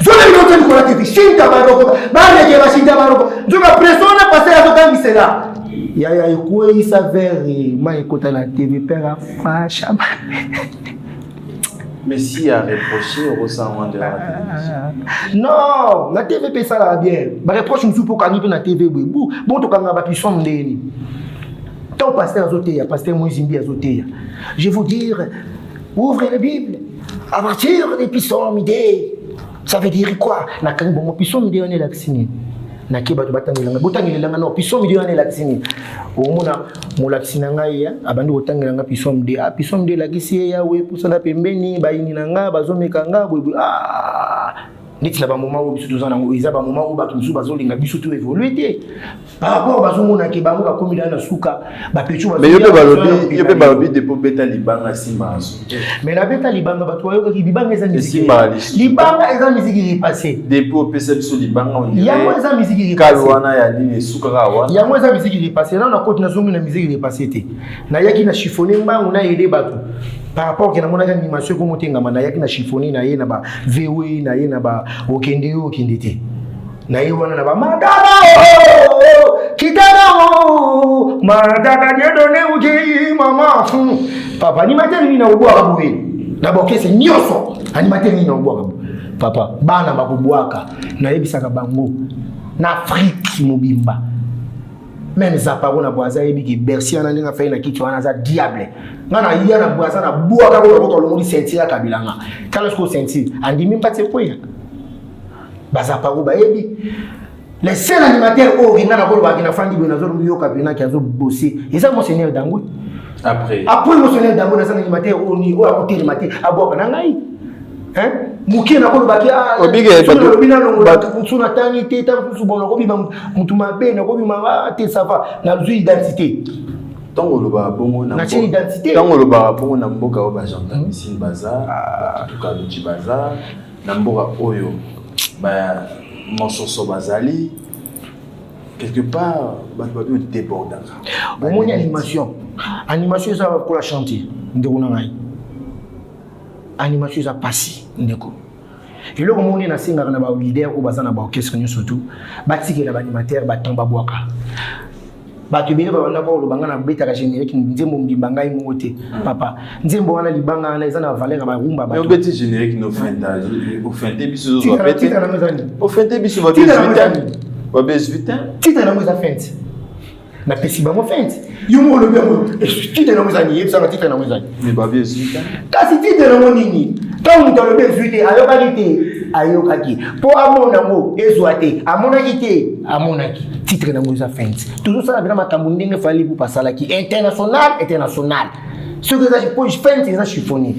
A: zone ndoto ko la TV shinta baroko bale ke bashinta baroko nzoka presona passer à toka misela ya ikuwe isa vert ma ekota na TV père facha
B: mais si à reprocher au ressentiment de la télévision
A: non la TV peut ça la bien ba reproche nous pour kanipe na TV bon to kanga ba puissant ndeni ton pasteur azoteya pasteur Moizimbi azoteya je vous dire ouvrez la Bible à partir des psaumes idées ça veut dire quoi na kangi bon psaume idée on est laxini na kiba to batangela botangelanga no psaume idée on est laxini omona molaxina ngai abandi botangelanga psaume idée la kisi ya we pusana pembeni bayini nanga bazomeka nga bwe niti na ba moment où biso tozana ngo eza ba moment où ba tusu bazolinga biso to évoluer par rapport bazomona ke bango ba komila na suka ba pecho
B: mais yo pe balobi de po beta libanga simba aso
A: mais na beta libanga ba toyo ki libanga eza musique libanga eza musique repassée
B: de po pesa biso libanga on
A: ya mo eza musique repassée
B: kalwana ya nini suka ka wana
A: ya mo eza musique repassée na côté na zongi na musique repassée te na yaki na chiffoner mbangu na yede batu par rapport à la animation comme tu as dit na chiffoné na ye na ba VW na ye na ba okende te na ye wana na ba madaba kitana madaba dia donné uji mama papa animateur ni na ubwa kabuwe na bokese nyoso animateur ni na ubwa kabu papa bana bakubwaka na yebisaka bango na Afrique mobimba même Zaparo na boisa yebi ki Bercy ana ninga fa ina kitu ana za diable ngana iya na boisa na boa ka ko lo moni sentir kabilanga kala ko sentir andi mimba tse poya ba Zaparo ba yebi Les seuls animateurs qui ont fait qui ont bossé. Et ça, Monseigneur Dangou. Après, Monseigneur Dangou, les animateurs qui ont été animateurs à boire. Hein? Mouki na ko baki a bina longo suna tani teta subona ko biba mutuma be na ko bima te sava na identité.
B: Tango loba bongo na
A: identité.
B: Tango loba bongo na mboka o ba gendarmerie bazar, tout cas du bazar, na mboka oyo ba monsoso bazali quelque part ba ba débordaka.
A: Bon animation. Animation ça pour la chantier. Ndeko na ngai. Animation ça passe ndeko. Et là on est na singa na ba leader ou bazana ba orchestre surtout batiki na ba animateur ba tamba boaka. Ba tu bino ba na ba lobanga na beta ka générique nzembo mbanga imote papa nzembo wana libanga na ezana valeur ba rumba ba.
B: Mais beti générique no fenta au fente biso zo beti. Au fente biso ba 18 ans. Ba 18 ans.
A: Tita na mo za fente. Na pesi ba mo fente. Yumo le bien tita na mo za ni yebsa tita na mo za.
B: Mais ba 18 ans.
A: Kasi tita na mo nini? Quand on le bien 18 ayo qualité ayo kaki. Pour amona mo ezoate amona kité amonaki. Titre na mo za fente. Toujours ça na makambo ndenge fali pour passer qui international. Ce que ça pour fente ça chiffonné.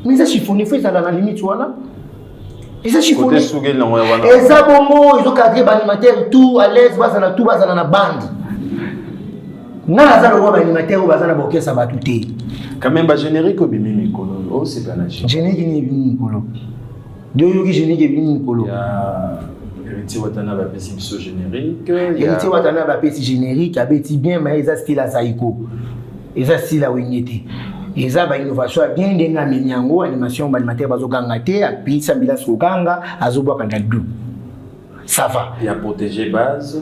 A: Mais ça chiffonné fait ça dans la limite voilà. Et ça chiffonné. Et ça bongo ils ont cadré animateur tout à l'aise basa na bande. Na za lo animateur ou basa na orchestre ba touté.
B: Quand même, générique au Bimi Mikolo, oh c'est pas la chine.
A: Générique ni Bimi Mikolo. Deux yogi générique et Bimi Mikolo.
B: Il y a Héritier Watana Bapesi Biso générique.
A: Héritier Watana Bapesi générique, abeti bien, mais ils ont style à Saïko. Ils ont style à Wignete. Ils ont une innovation bien denga minyango, animation, animateur bazo gangate, à pizza, bila soganga, azobo kandadou. Ça va.
B: Il y a protéger base.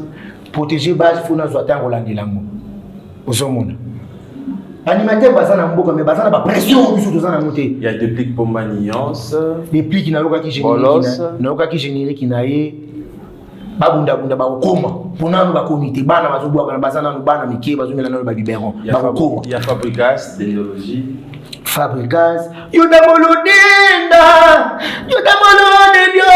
A: Protéger base, il faut nous attendre Roland Delango. Au monde. Animateur bazana mboka mais bazana ba pression biso tozana noté.
B: Il y a des plics pour maniance,
A: des plics na loka ki générique na loka ki générique na ye babunda bunda ba koma pona ba comité bana bazobwa bana bazana no bana mike bazomela na ba biberon ba koma. Il
B: y a Fabrigas d'idéologie.
A: Fabrigas yoda molodenda yoda molode dio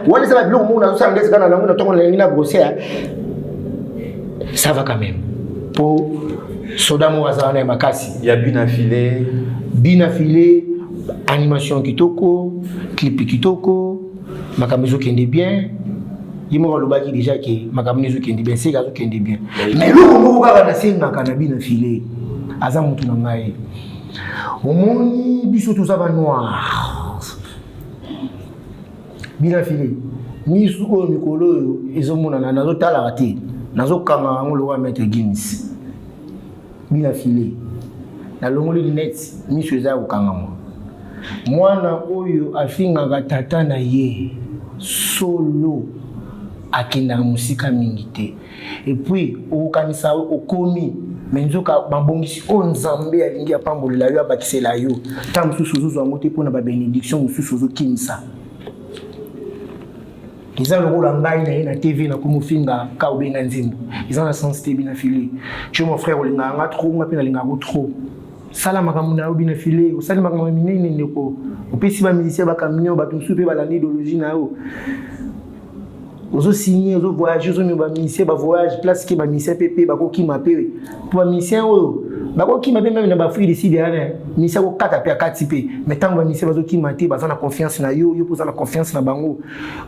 A: wale ça va bloquer mon na ça ngeza kana na tongo na brosser. Ça va quand même. Pour Sodamo Wazana et Makasi.
B: Il y a Binafilé.
A: Binafilé, animation kitoko, clip kitoko, Makamizo qui est bien. Il m'a dit déjà que Makamizo qui est bien, c'est Gazo qui est bien. Mais le moment où on a essayé de Binafilé, Azam Tunangaye. Au monde, biso tout ça va noir. Binafilé. Ni sous au Mikolo, ils ont mon anazo talarate. Nazo kanga ngolo wa maître Guinness. Bila filé. Na longoli net mi sweza ukanga mo. Mwana oyo afinga tata na ye solo akina musika mingite. Et puis okanisa okomi menzoka bambongisi onzambe alingi apambolela yo abakisela yo. Tam susuzu zo ngote pona ba bénédiction susuzu kinsa. Ils ont le rôle en bail na TV na kumufinga ka ubenga nzimbo. Ils ont la sensibilité bien affilée. Je mon frère olinga nga trop ngapena linga trop. Sala makamuna obina filé, o sala makamuna minene ndeko. Opesi ba musicien ba kamino ba tumsupe ba la idéologie na yo. Ozo signer, ozo voyager, ozo ba musicien ba voyage, place ki ba musicien PP ba ko kima pe. Pour ba musicien oyo ba ko kima pe même na ba frère ici derrière. Musicien ko kata pe akati pe. Mais tant ba musicien ba zo kima te ba za na confiance na yo, yo poza na confiance na bango.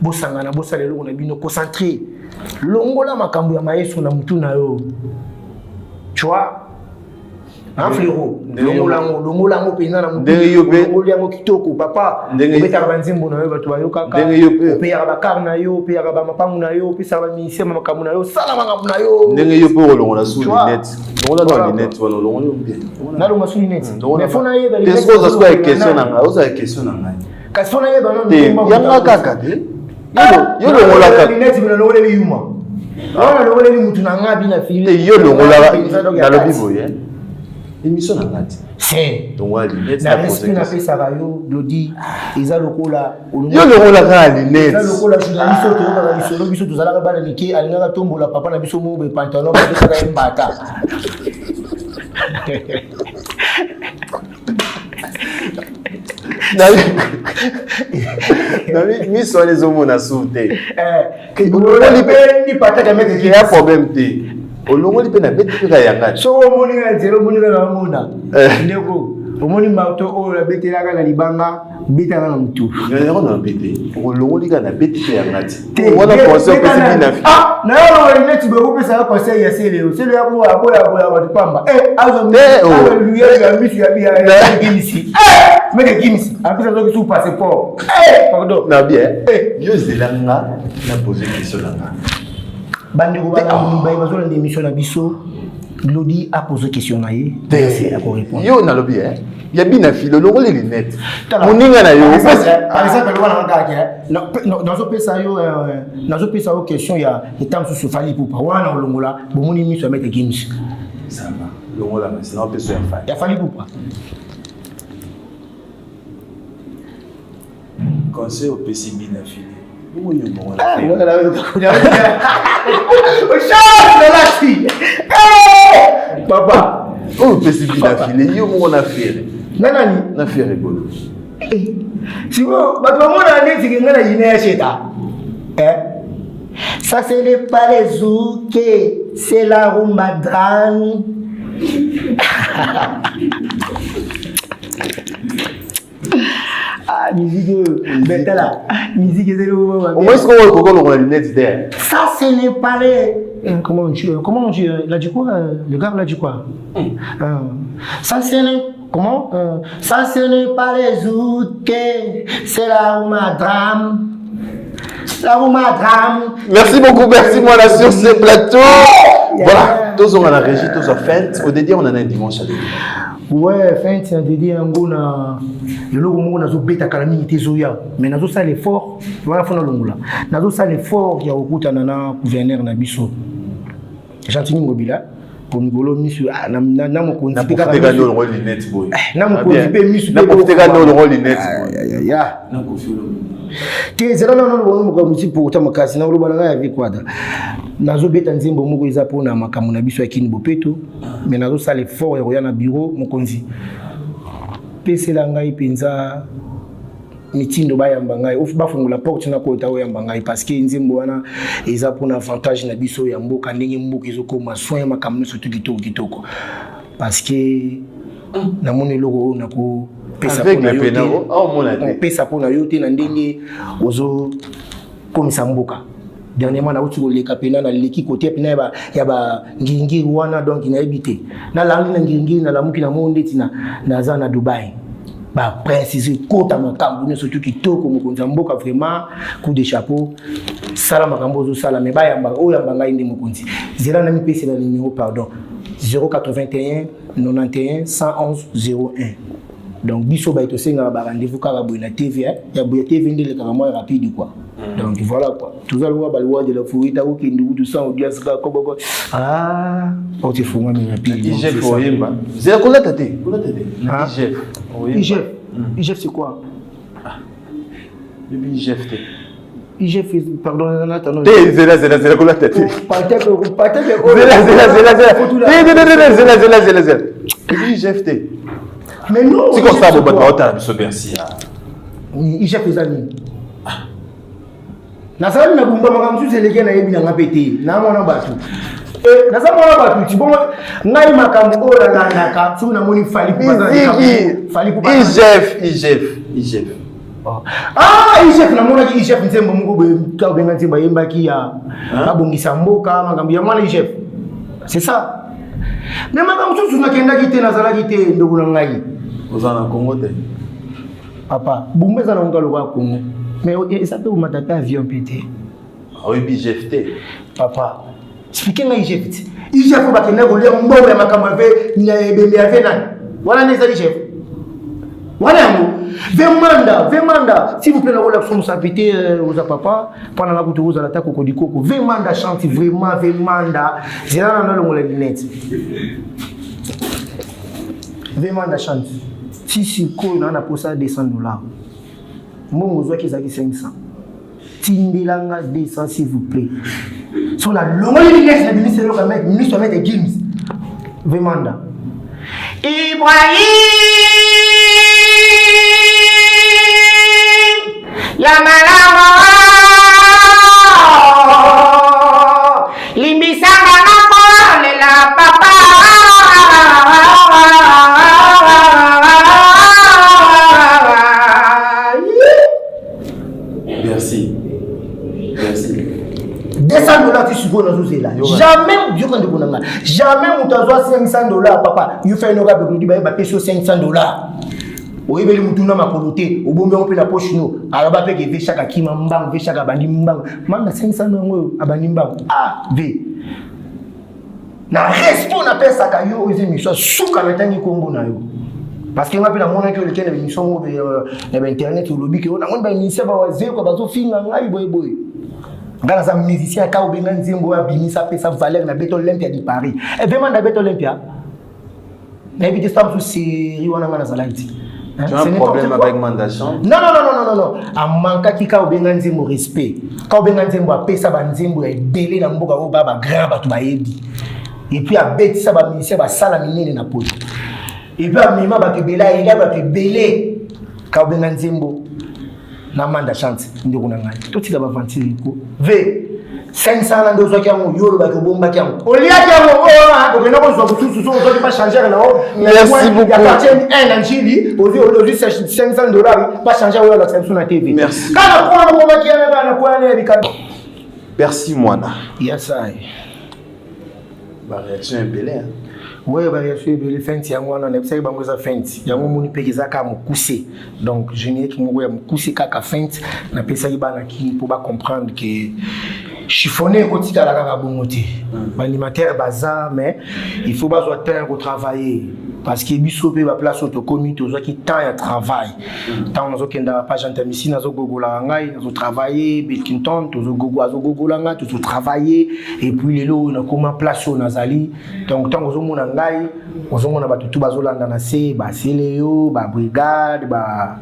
A: Bo sangana bo salelo na bino concentré. Longola makambo ya maestro na mutu na yo. Tu vois? Un frérot, longolango pena na mutu. Longolango kitoko papa. Obeta banzimbo na yo batu bayo kaka. Opeya ba karna yo, opeya ba mapangu na yo, opesa ba ministère makambo na yo, sala makambo na yo.
B: Ndenge yo po longola sous lunettes. Longola lunettes wala longola bien.
A: Na longola sous lunettes. Mais fona ye ba
B: lunettes. Est-ce que ça soit question na nga? Oza question na nga.
A: Ka fona ye ba non.
B: Yanga kaka te. Yo longola kaka.
A: Lunettes bino longola li yuma. Wana longola li mutu na nga bina filé.
B: Yo longola na lo bibo ye. Émission na ngati.
A: C'est.
B: Donc ouais, lunettes
A: na respect na pesa rayo Glody eza lokola
B: yo lokola ka lunettes.
A: Eza lokola journaliste to ka bisolo biso tozala bana mike alinga tombola papa na biso mo be pantalon ba ka mbata.
B: Miss on les hommes na sauté.
A: Que olongoli pe ni pataka mec
B: Il y a problème té. Olongoli pe na beti ka yanga.
A: So omoni na zero omoni na mona. Ndeko omoni mauto o la beti la na libanga beta na mutu.
B: Ngana na beti. Olongoli ka na beti pe yanga ti. Wala conseil pe si na fi.
A: Ah, na yo ile ti be ko pesa conseil ya sele. Sele ya ko aboya wa pamba. Azo lui ya misu ya bia ya gimisi. Mais gimisi. Après ça donc sous passeport. Pardon.
B: Na bien. Yo zelanga na poser question là.
A: Bandi ko bana mumbai bazola des missions na biso. Glody a posé question na ye. C'est à répondre.
B: Yo na lobi Il y a bien un fil, le rôle les lunettes. Moninga na yo.
A: Par exemple, le wana ngaka. Dans ce pays ça yo, dans ce pays ça yo question il y a temps sous fali pour pas wana olongola, bo moni mi so mettre games.
B: Ça va. Le rôle là c'est un peu sur fali.
A: Il y a fali pour pas.
B: Conseil au PCB na fili.
A: Papa,
B: oh PCB na fili, yo mon affaire.
A: Nanani,
B: na affaire rigolo.
A: Si vous, on a dit que ngana yine cheta. Ça ce n'est pas les zouké, c'est la rumba drame. Ah, musique, là, musique c'est le moment.
B: Au moins, est-ce qu'on a les lunettes derrière?
A: Ça, ce n'est pas les. Comment on dit? Il a dit quoi? Le gars, il a dit quoi? Ça, ce n'est. Comment? Ça, ce n'est pas les zouké, c'est la rumba drame. La rumba drame.
B: Merci beaucoup, merci moi là sur ce plateau. Voilà, tous on a la régie, tous on fait. Au dédié, on en a un dimanche à l'été.
A: Ouais, fin c'est un dédié en gona. Le logo mo na zo beta kalami tezoya. Mais nazo ça l'effort, voilà fona longula. Nazo ça l'effort ya okuta na gouverneur na biso. Gentini mobila pour ngolo misu na mo konti
B: peka peka no rôle lunettes boy.
A: Na mo konti pe misu
B: na ko peka no rôle lunettes
A: ya.
B: Na ko filo.
A: Te zela na no mo ko musi pour ta makasi na lo bana ya vikwada. Nazo beta nzembo moko eza pona makamu na biso ya kini bopeto. Mais nazo ça l'effort ya roya na bureau mo konzi. Pese la ngai penza mitindo bayamba ngai ofu bafungula porte na ko tawo yamba ngai parce que nzembo wana eza pona avantage na biso ya mboka ndenge mboka ezokoma soin makamu surtout kitoko parce que na moni logo na ko pesa pona yo pesa pona yo te na ndenge ozo komisa mboka. Dernièrement na utu le kapena na leki côté pena ya ba ngiringi wana donc na ebité na langi na ngiringi na lamuki na monde tina na za na Dubai ba préciser kota makambo ne surtout kitoko mokonza mboka vraiment coup de chapeau sala makambo zo sala me ba yamba o yamba ngai ndi mokonzi zela na mi pese na numéro pardon 081 91 111 01. Donc biso ba itosenga ba rendez-vous kaka boy na TV ya boy TV ndele kaka moi rapide quoi. Donc voilà quoi. Tout ça le balwa de la fouille ta qui ndu tout ça audience ka ko ah on te fou moi rapide.
B: IGF oyemba. Zela kola tate. IGF.
A: IGF. IGF c'est quoi?
B: Le IGF.
A: IGF pardon attends.
B: Zela kola tate.
A: Peut-être.
B: Zela. IGF.
A: Mais non.
B: C'est comme ça, vous battez au Bercy.
A: IGF les amis. Nasali na bumba makamsu seleke na yebi na pété. Na mona batu. Na sa mona batu ti bon ngai makambo o la naka so na moni fali pour IGF. Ah IGF na mona ki IGF nzembo moko be ka benga nzemba yemba ki ya abongisa mboka makambo ya mwana IGF. C'est ça. Mais makamsu na kenda ki te na zala ki te ndoko na ngai.
B: Ozana Congo te.
A: Papa, bumba za na ngalo kwa Congo. Mais ça peut vous m'attaquer avion pété.
B: Ah oui, IGF.
A: Papa, expliquez-moi IGF. IGF va tenir au lieu de mourir ma camarade, il y a des bébés à venir. Voilà les IGF. Voilà un Vemanda. S'il vous plaît, la relation s'applique aux papa. Pendant la route, vous allez attaquer au Kodiko. Vemanda chante vraiment Vemanda. J'ai là dans le lunette. Vemanda chante. Si quoi, on a posé $200. Mon besoin qu'ils aient 500. Tindilanga 200 s'il vous plaît. Sur la longue ligne, le ministre de ministre de Gims. Vemanda. Ibrahim. ya malama limbisanga na kolela papa
B: Merci.
A: 200 dollars tu supposes dans ce là. Jamais Dieu quand on jamais on t'a 500 dollars papa. You fais une robe de bah payer 500 dollars. Oui beli mutuna makolote obombe on peut la poche no. Araba pe ke chaque akima mbang ve chaque bandi mbang. Manga 500 ngo abandi mbang. Ah v. Na respo na pesa ka yo oze mission suka metangi Kongo na yo. Parce que on appelle la monnaie que le kene mission internet ou lobby que on a on ba ministère ba waze ko bazo finga ngai boy. Dans un musicien qui a bien Nzembo a bimi sa pesa valeur na Beto Olympia de Paris. Et vraiment na Beto Olympia. Mais il dit ça sous série on a na salaiti.
B: Tu as un problème avec mandation?
A: Non. A manka ki ka bien Nzembo respect. Ka bien Nzembo a pesa ba Nzembo e belé na mboka o baba grand ba to ba yebi. Et puis a beti sa ba musicien ba sala minene na poto. Et puis a mima ba ke bela ega ba ke belé. Ka bien Nzembo na manda chance ndiko na ngai to tila ba vantiri ko ve 500 na ndozo kyango yoro ba ko bomba kyango olia kyango o donc na ko zo tout so zo pas changer na o
B: merci beaucoup
A: ya partie un anjili aujourd'hui 500 dollars pas changer o la Samsung na TV
B: merci
A: kana kwa ko ba kyango na kwa ne bika
B: merci mwana
A: yes I
B: ba réaction belé
A: oui, je suis fenti yango wana na pesa bango za fenti yango moni pekeza ka mukuse donc générique mo ya mukuse kaka fenti na pesa ibana ki pour ba comprendre que chiffonner kotika la kaka bongote animateur baza mais il faut pas temps travailler parce que biso pe ba place auto comité ozo ki temps ya travail temps ozo kenda page intermission nazo gogola ngai nazo travailler Bilkington tozo gogola ngai tozo travailler et puis lelo na comment place au nazali donc temps ozo mona ngai ozo mona batutu bazolanda na se ba seleo ba brigade ba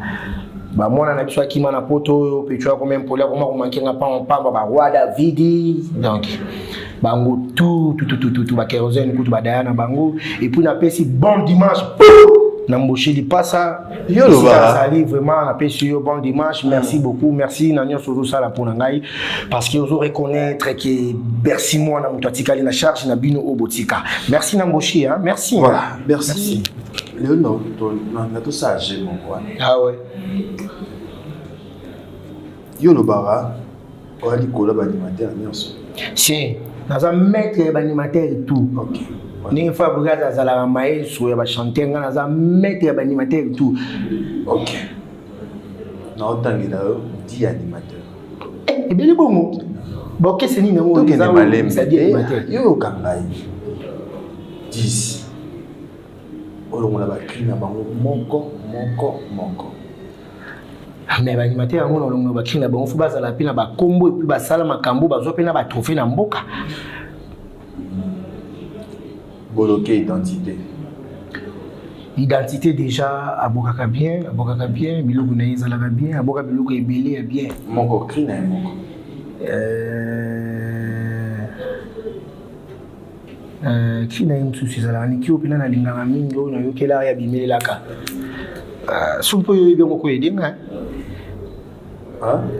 A: mwana na biso akima na poto pe tu as combien pour là comment manquer nga pa ba roi David donc bango tout ba kérosène kutu ba Diana bango et puis na pesi bon dimanche na mboché di passa
B: yo lo ba
A: ça ali vraiment na pesi yo bon dimanche merci beaucoup merci na nyo sozo sala pour ngai parce que ozo reconnaître que Bercy moi na mutu atikali na charge na bino obotika merci na mboché hein merci
B: voilà merci Léonard na tout ça j'ai mon quoi
A: ah ouais
B: yo lo bara o ali kola ba animateur nyonso
A: si naza maître ba animateur et tout
B: OK
A: ni fa brigade za la maestro ya ba chanter nga naza maître ba animateur et tout
B: OK na otangela yo di animateur
A: e beli bongo bo kese ni ngo
B: za animateur yo kangai 10 olongola ba krina bango moko
A: mais ba animateur yango olongola ba krina bango fu bazala pina ba kombo et puis ba sala makambo bazo pena ba trophée na mboka
B: bloquer
A: identité déjà abokaka bien biloko na ezalaka bien aboka biloko ebele ya bien
B: moko krina moko
A: krina msusu ezalaka niki oyo mpena nalingaka mingi oyo nayokelaka ya bimelelaka soki mpo oyo ebiongo koyedenga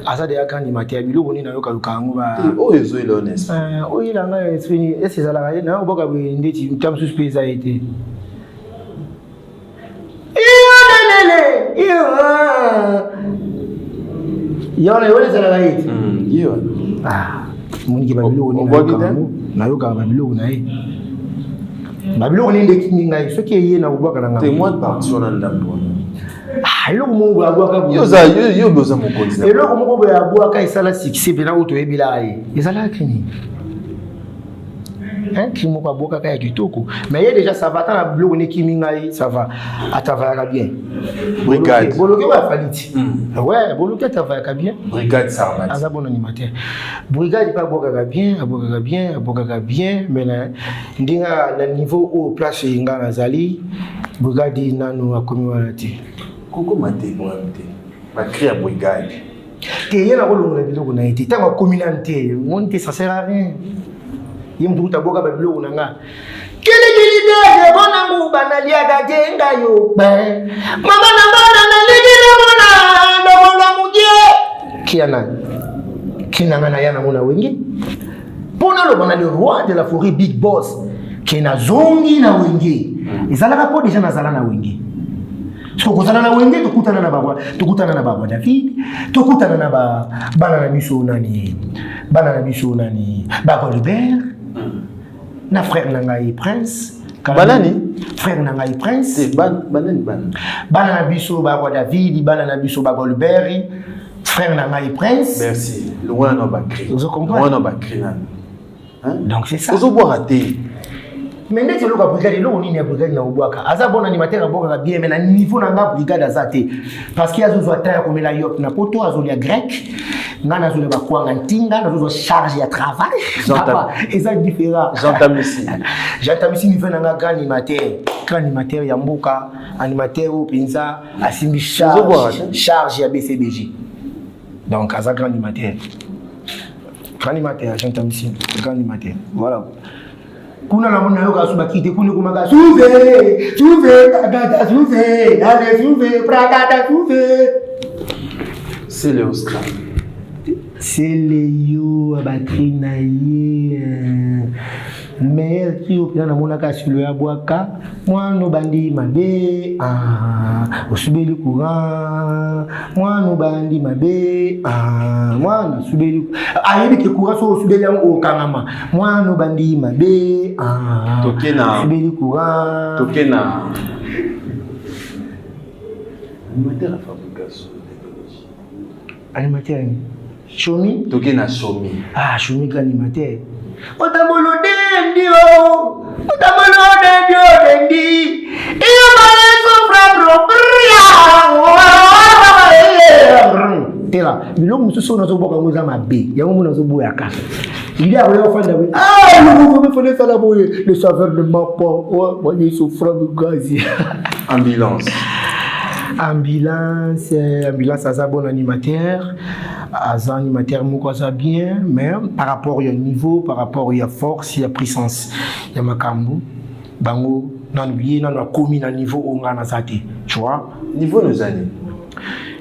A: aza deya ka animateur biloko nini nayokaluka yango
B: oyo ezoyela honest
A: oyo elanga esprit esi ezalaka ye nayo oboka boye ndeti nta mosusu mpe eza ye te yona yona ezalaka ye te moniki babiloko nini nayokaka babiloko na ye babiloko nini ndekini ngai soki eye na kobwaka na ngai eloko moko abwaka
B: yo boza mokonzi
A: eloko moko boye abwaka esala succès mpena oyo toyebelaka ye ezalaka nini qui m'a beaucoup à kitoko mais il y a déjà ça va dans la bloc qui mingai ça va à travailler bien
B: brigade
A: boloké va faliti ouais boloké travailler bien
B: brigade ça va
A: à bon animateur brigade pas boka bien mais là ndinga na niveau au place inga nazali brigade nanu akomi wana ti
B: koko mate ba créer brigade
A: que yena ko longola biloko na été tant communauté monter ça sert à rien yimdu taboka babilo unanga kili de bona nguba naliaga jenga yo mama na bona naligina bona ndo mudie Kiana Kinangana yana mona wenge. Pona lo bana le roi de la forêt Big Boss. Kena zongi na wenge. Ezalaka po déjà na zala na wenge. So kozala na wenge tokutana na baba David, tokutana na bana na biso nani Baba Robert, na frère nangai Prince.
B: Banani
A: frère nangai Prince.
B: C'est banani.
A: Bana na biso Baba David, bana na biso Baba Robert, frère nangai Prince.
B: Merci. Le roi n'a pas créé.
A: Vous comprenez?
B: Le roi n'a pas créé.
A: Donc c'est ça.
B: Vous avez raté.
A: Mais dès que le brigade là on est brigade na obwaka aza bon animateur aboka bien mais na niveau na nga brigade azate parce qu'il y a zo zoata comme la yop na poto azolia grec nga na zo le bakwanga ntinga na zo charge ya travail et ça différent j'entends ici niveau na nga grand animateur ya mboka animateur au pinza asimbi charge ya BCBG donc aza grand animateur j'entends ici grand animateur voilà. Kuna na mona yoga subakite kuni kumaga suve tagada suve ale suve pragada suve
B: c'est le Oscar
A: c'est le yo abatrina ye mais qui au na mona ka silo ya bwaka mwana bandi mabe osubeli courant mwana bandi mabe mwana subeli ayebi ke courant so osubeli o kangama mwana bandi mabe
B: tokena
A: subeli courant
B: tokena animateur à fabrication
A: animateur Chomi
B: tokena Chomi
A: Chomi animateur Otamolo dendi iyo male sofra tela biloko mususu na zoboka ngoza mabe yango mona zoboyaka il y a rien fait d'avoir vous me faites ça la boye le saveur de ma peau moi je souffre de gaz ambulance à bon animateur moko ça bien mais par rapport au niveau par rapport à force il y a puissance il y a makambo bango nan biye nan komi na niveau ongana zate tu vois
B: niveau nos années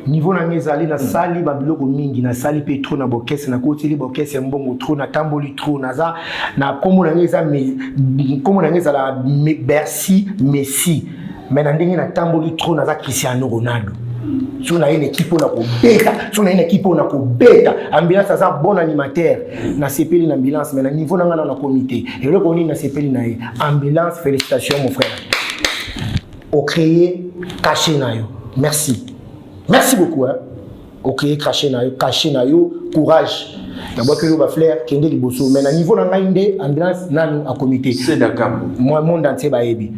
A: niveau na ngezali na sali ba biloko mingi na sali pe trop na bokese na kotili bokese mbongo trop na tamboli trop naza na komo na ngeza komo na ngezala Bercy Messi mais na ndenge na tamboli trop naza Cristiano Ronaldo so na une équipe on a ko beta ambulance ça bon animateur na sepeli na ambulance mais na niveau na ngana na comité et le koni na sepeli na ambulance félicitations mon frère au créer caché na yo merci beaucoup hein au créer caché na yo courage d'abord que va flair kende liboso mais na niveau na ngainde ambulance nanu a comité
B: c'est d'accord
A: moi monde entier ba yebi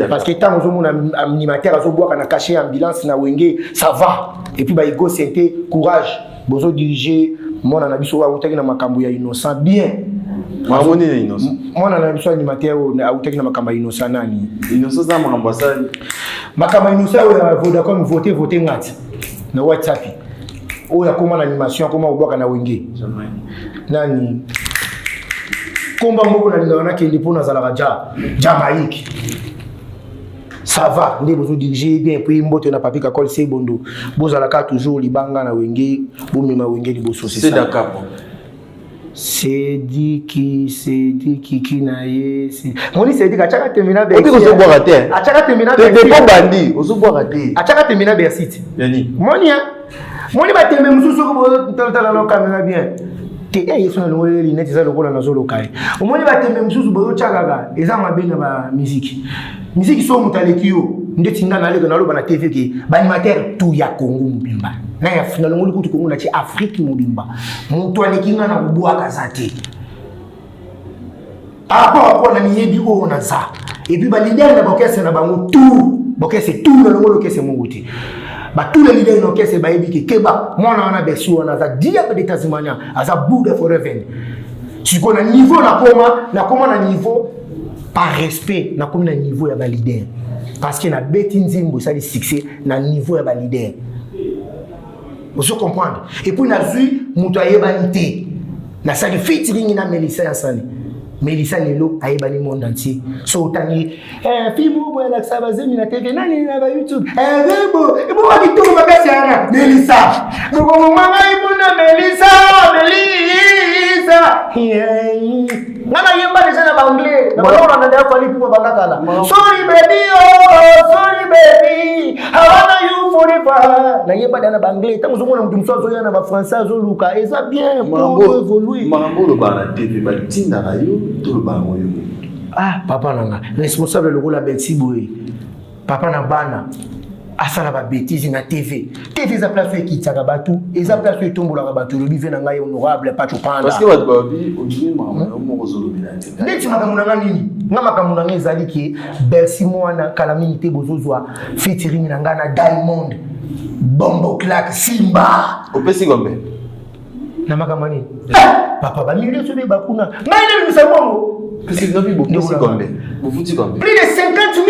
A: parce que tant aux mon animateur azo boire na cacher ambulance na wenge ça va et puis ba ego santé courage bozo diriger mon na biso wa utaki na makambo ya innocent bien
B: moi on est innocent
A: mon na biso animateur na utaki na makambo ya innocent nani
B: innocent za makambo ça
A: makambo innocent wa Vodacom voter ngati na WhatsApp oya koma na animation koma ubwaka na wenge nani komba moko na lingana ke lipo na zalaka Jamaïque ça va ndé bozo diriger bien puis mbote na papi ka kol se bondo bozalaka toujours libanga na wenge bomema wenge liboso
B: c'est d'accord
A: c'est dit qui na ye c'est moni c'est dit ka chaka termina Bercy
B: on dit ko boire terre
A: a chaka termina
B: Bercy te bon bandi ozo boire terre
A: a chaka termina Bercy
B: yani
A: moni ba teme mususu ko tala no caméra bien te yeso na ngole linete za lokola na zolo kai moni ba teme mususu bo chakaga eza mabenga ba musique so mutaleki yo ndeti ngana leka na loba na TV ki ba animateur tout ya Congo mubimba na ya final ngoli kutu Congo na ci Afrique mubimba mutu aleki ngana kubwa kazati apa na miyebi o na za et puis ba leader na bokese na bango tout bokese tout na ngolo kese munguti ba tous les leaders n'okese ba yebi keba mwana wana Bercy wana za diable de Tasmania aza Buddha forever tu connais niveau na koma na niveau par respect na comme na niveau ya ba leader parce que na beti nzimbo ça le succès na niveau ya ba leader vous comprenez et puis na zui mutu ayebanité na sali featuring na Melissa Yassani Melissa lelo ayebani monde entier so tani film bo la sabazemi na TV nani na ba YouTube bo wa kitu makasi ana Melissa ngo mama ibona Melissa. Ngana yemba déjà na anglais. Na balona na ndia fali pour bandakala. Sorry baby, oh, sorry baby. I wanna you forever. Na yemba na anglais. Tango zomona mtu msozo yana ba français zo luka. Et ça bien pour évoluer.
B: Mambo lo bana TV ba tinda rayo to lo bango yo.
A: Ah, papa nanga, responsable le rôle à Betty Boué. Papa na bana. Asala ba bêtise na TV. TV za place qui tsaka batu, et za place tombo la batu, le bive na ngai honorable pas chopanda.
B: Parce que wat babi odini mama mo zo lobina.
A: Ndeti makamu na nini? Nga makamu na ezali ki Bercy mwana calamité bozozwa featuring na ngana Diamond. Bombo Clack Simba.
B: Opesi gombe.
A: Na makamu nini? Papa ba milieu sobe bakuna. Ngai ni msamongo.
B: Plus de 50 000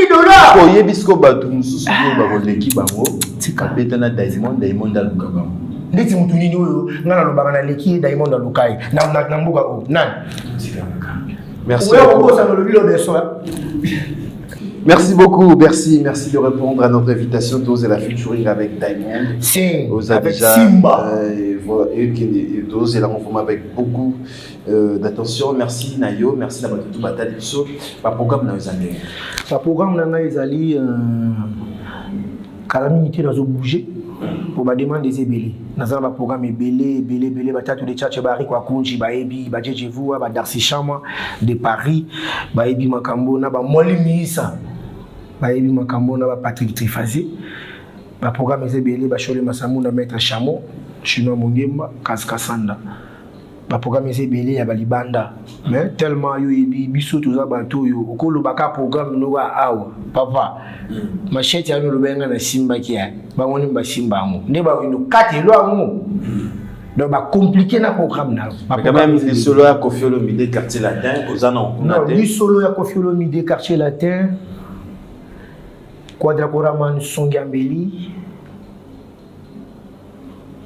A: dollars.
B: Oh, yebisco batu mususu ba koleki bango. Tika beta na Diamond aluka bango.
A: Ndeti mutu nini oyo ngana lobaka na leki Diamond alukai na mbuka o nani?
B: Merci. Merci beaucoup, merci de répondre à notre invitation d'oser la featuring avec Diamond.
A: Si,
B: avec Simba. D'oser la renformer avec beaucoup d'attention. Merci Nayo, merci d'avoir tout battu sur le programme dans les années.
A: Le programme dans les années, calamité dans le bouger. Pour ma demande des ébélés. Nous avons un programme belé, batatu de tchatche bari kwa kunji, baebi, bajejevu, Darcy Chama de Paris, baebi makambo na ba molimisa. Baebi makambo na ba Patrick Trifazé. Ba programme des ébélés, ba Chole Masamou na Maître Chamo, Chinois Mongemba, Kaskasanda. Ba programme des ébélés ya balibanda. Mais tellement yo ebi biso toza bato yo okolo baka programme no wa awa papa machete ya no benga na Simba kia ba ngoni ba Simba ngo ne ba ino kati lo ngo donc ba compliqué na programme na
B: quand même les solo ya Koffi Olomide quartier latin ozana
A: non lui solo ya Koffi Olomide quartier latin Quadracoraman Songambeli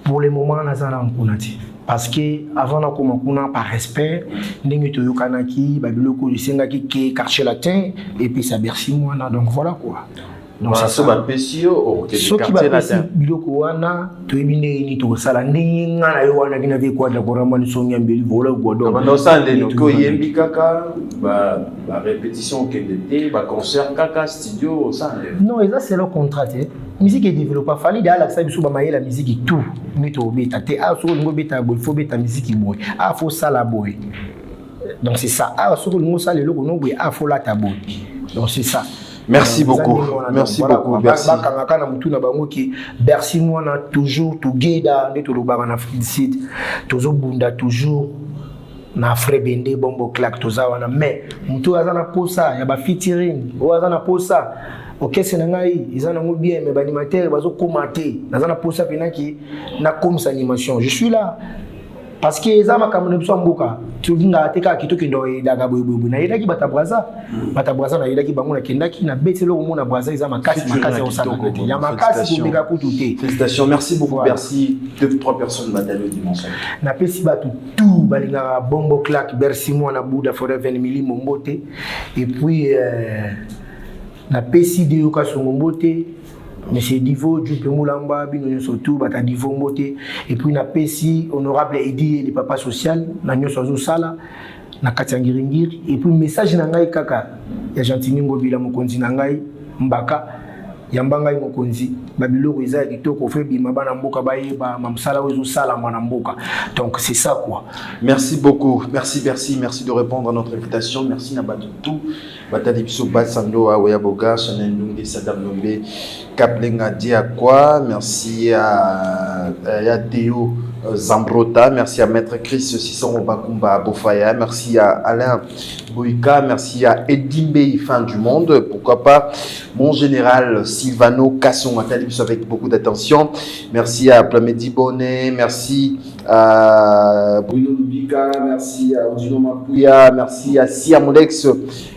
A: pour le moment nazana nkunati. Parce que avant de commencer par respect, nous avons kanaki, babiloko du sengaki qui quartier latin et puis ça Bercy moi donc voilà quoi. Donc
B: ça se bat pesio au quartier latin.
A: Biloko wana to ebine ni to sala ndinga na yo wana kina ve kwa dakora mani sonya mbeli vola kwa do.
B: Bando sande no ko yembi kaka ba répétition kendete ba concert kaka studio sande.
A: Non, ça c'est le contrat musique est développée fallait d'aller à ça biso ba la musique tout mito beta te a so ngo beta boy faut beta musique boy a faut ça la boy. Donc c'est ça a so ngo ça le logo no boy a faut la ta boy. Donc c'est ça.
B: Merci beaucoup. Merci beaucoup. Merci.
A: Bakanga na mutu na bango ki Bercy moi na toujours to geda ndeto lo ba na Afrique du Sud. Tozo bunda toujours na Frebende Bombo Clack toza wana mais mutu azana posa ya ba featuring o azana posa OK c'est ngai izana ngo bien mais ba animateur bazo commenter nazana posa penaki na comme sa animation je suis là parce que ezama comme ne so mboka tuvinga teka kito kindo daga boyboy na yedaki batabraza na yedaki bango na kendaki na betelo mona braza ezama makasi au salon ya makasi kubeka kututé.
B: Félicitations, merci beaucoup. Voilà. Merci 2-3 personnes bataille dimanche
A: na pesi batu tout balinga Bombo Clack Bercy moi na Bouddha Forever Mili Mombote et puis na pesi de yoka somombote Monsieur Divo, Djupe Moulamba, Bino Sotou, Bata Divo Mbote, et puis na pesi honorable Edi, le papa social, na Nyosozo Sala, na Katangiringir, et puis message nangai kaka, ya Gentini Ngobila Mokonzi nangai, Mbaka, Yambangai Mokonzi, Babiloko Eza Kitoko, Febi, Mabana Mboka Baeba, Mamsala Ozo Sala, Manamboka. Donc c'est ça quoi.
B: Merci beaucoup, merci de répondre à notre invitation, merci Nabatu tout. Batali biso Batsando Aoya Boga, Chanel Ndungi Sadam Nombe, Kaplenga Diakwa, merci à Théo Zambrota, merci à Maître Chris Sisson Bakumba Bofaya, merci à Alain Boïka, merci à Edimbe Fin du Monde, pourquoi pas mon général Silvano Casson, Batali biso avec beaucoup d'attention, merci à Plamedi Bonnet, merci à Bruno Lubika, merci à Odino Mapouya, merci à Siamolex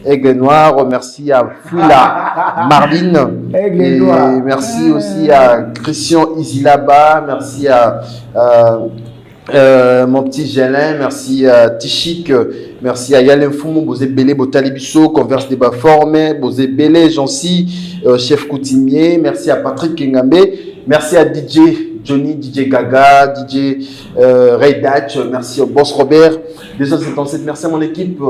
B: Aigle Noir, merci à Fula Marlene, et merci aussi à Christian Isilaba, merci à mon petit Gélin, merci à Tichik, merci à Yalen Foumou, Bosé Belé, Botalibiso, Converse Débat Formé, Bosé Belé, Jancy, Chef Coutumier, merci à Patrick Kingambe, merci à DJ Johnny, DJ Gaga, DJ Ray Datch, merci au boss Robert, 277, merci à mon équipe,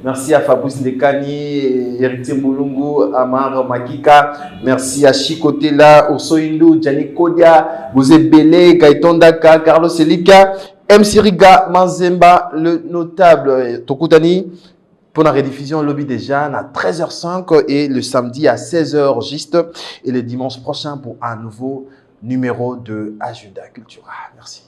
B: merci à Fabrice Ndekani, Héritier Moulungu, Amar Makika, merci à Chikotela, Urso Indou, Gianni Kodia, Bouzé Belé, Gaëton Daka, Carlos Elika, MC Riga, Manzemba, le notable Tokutani. Pour la rediffusion, lobby déjà à 13h05 et le samedi à 16h juste et le dimanche prochain pour un nouveau numéro de Agenda Cultura. Merci.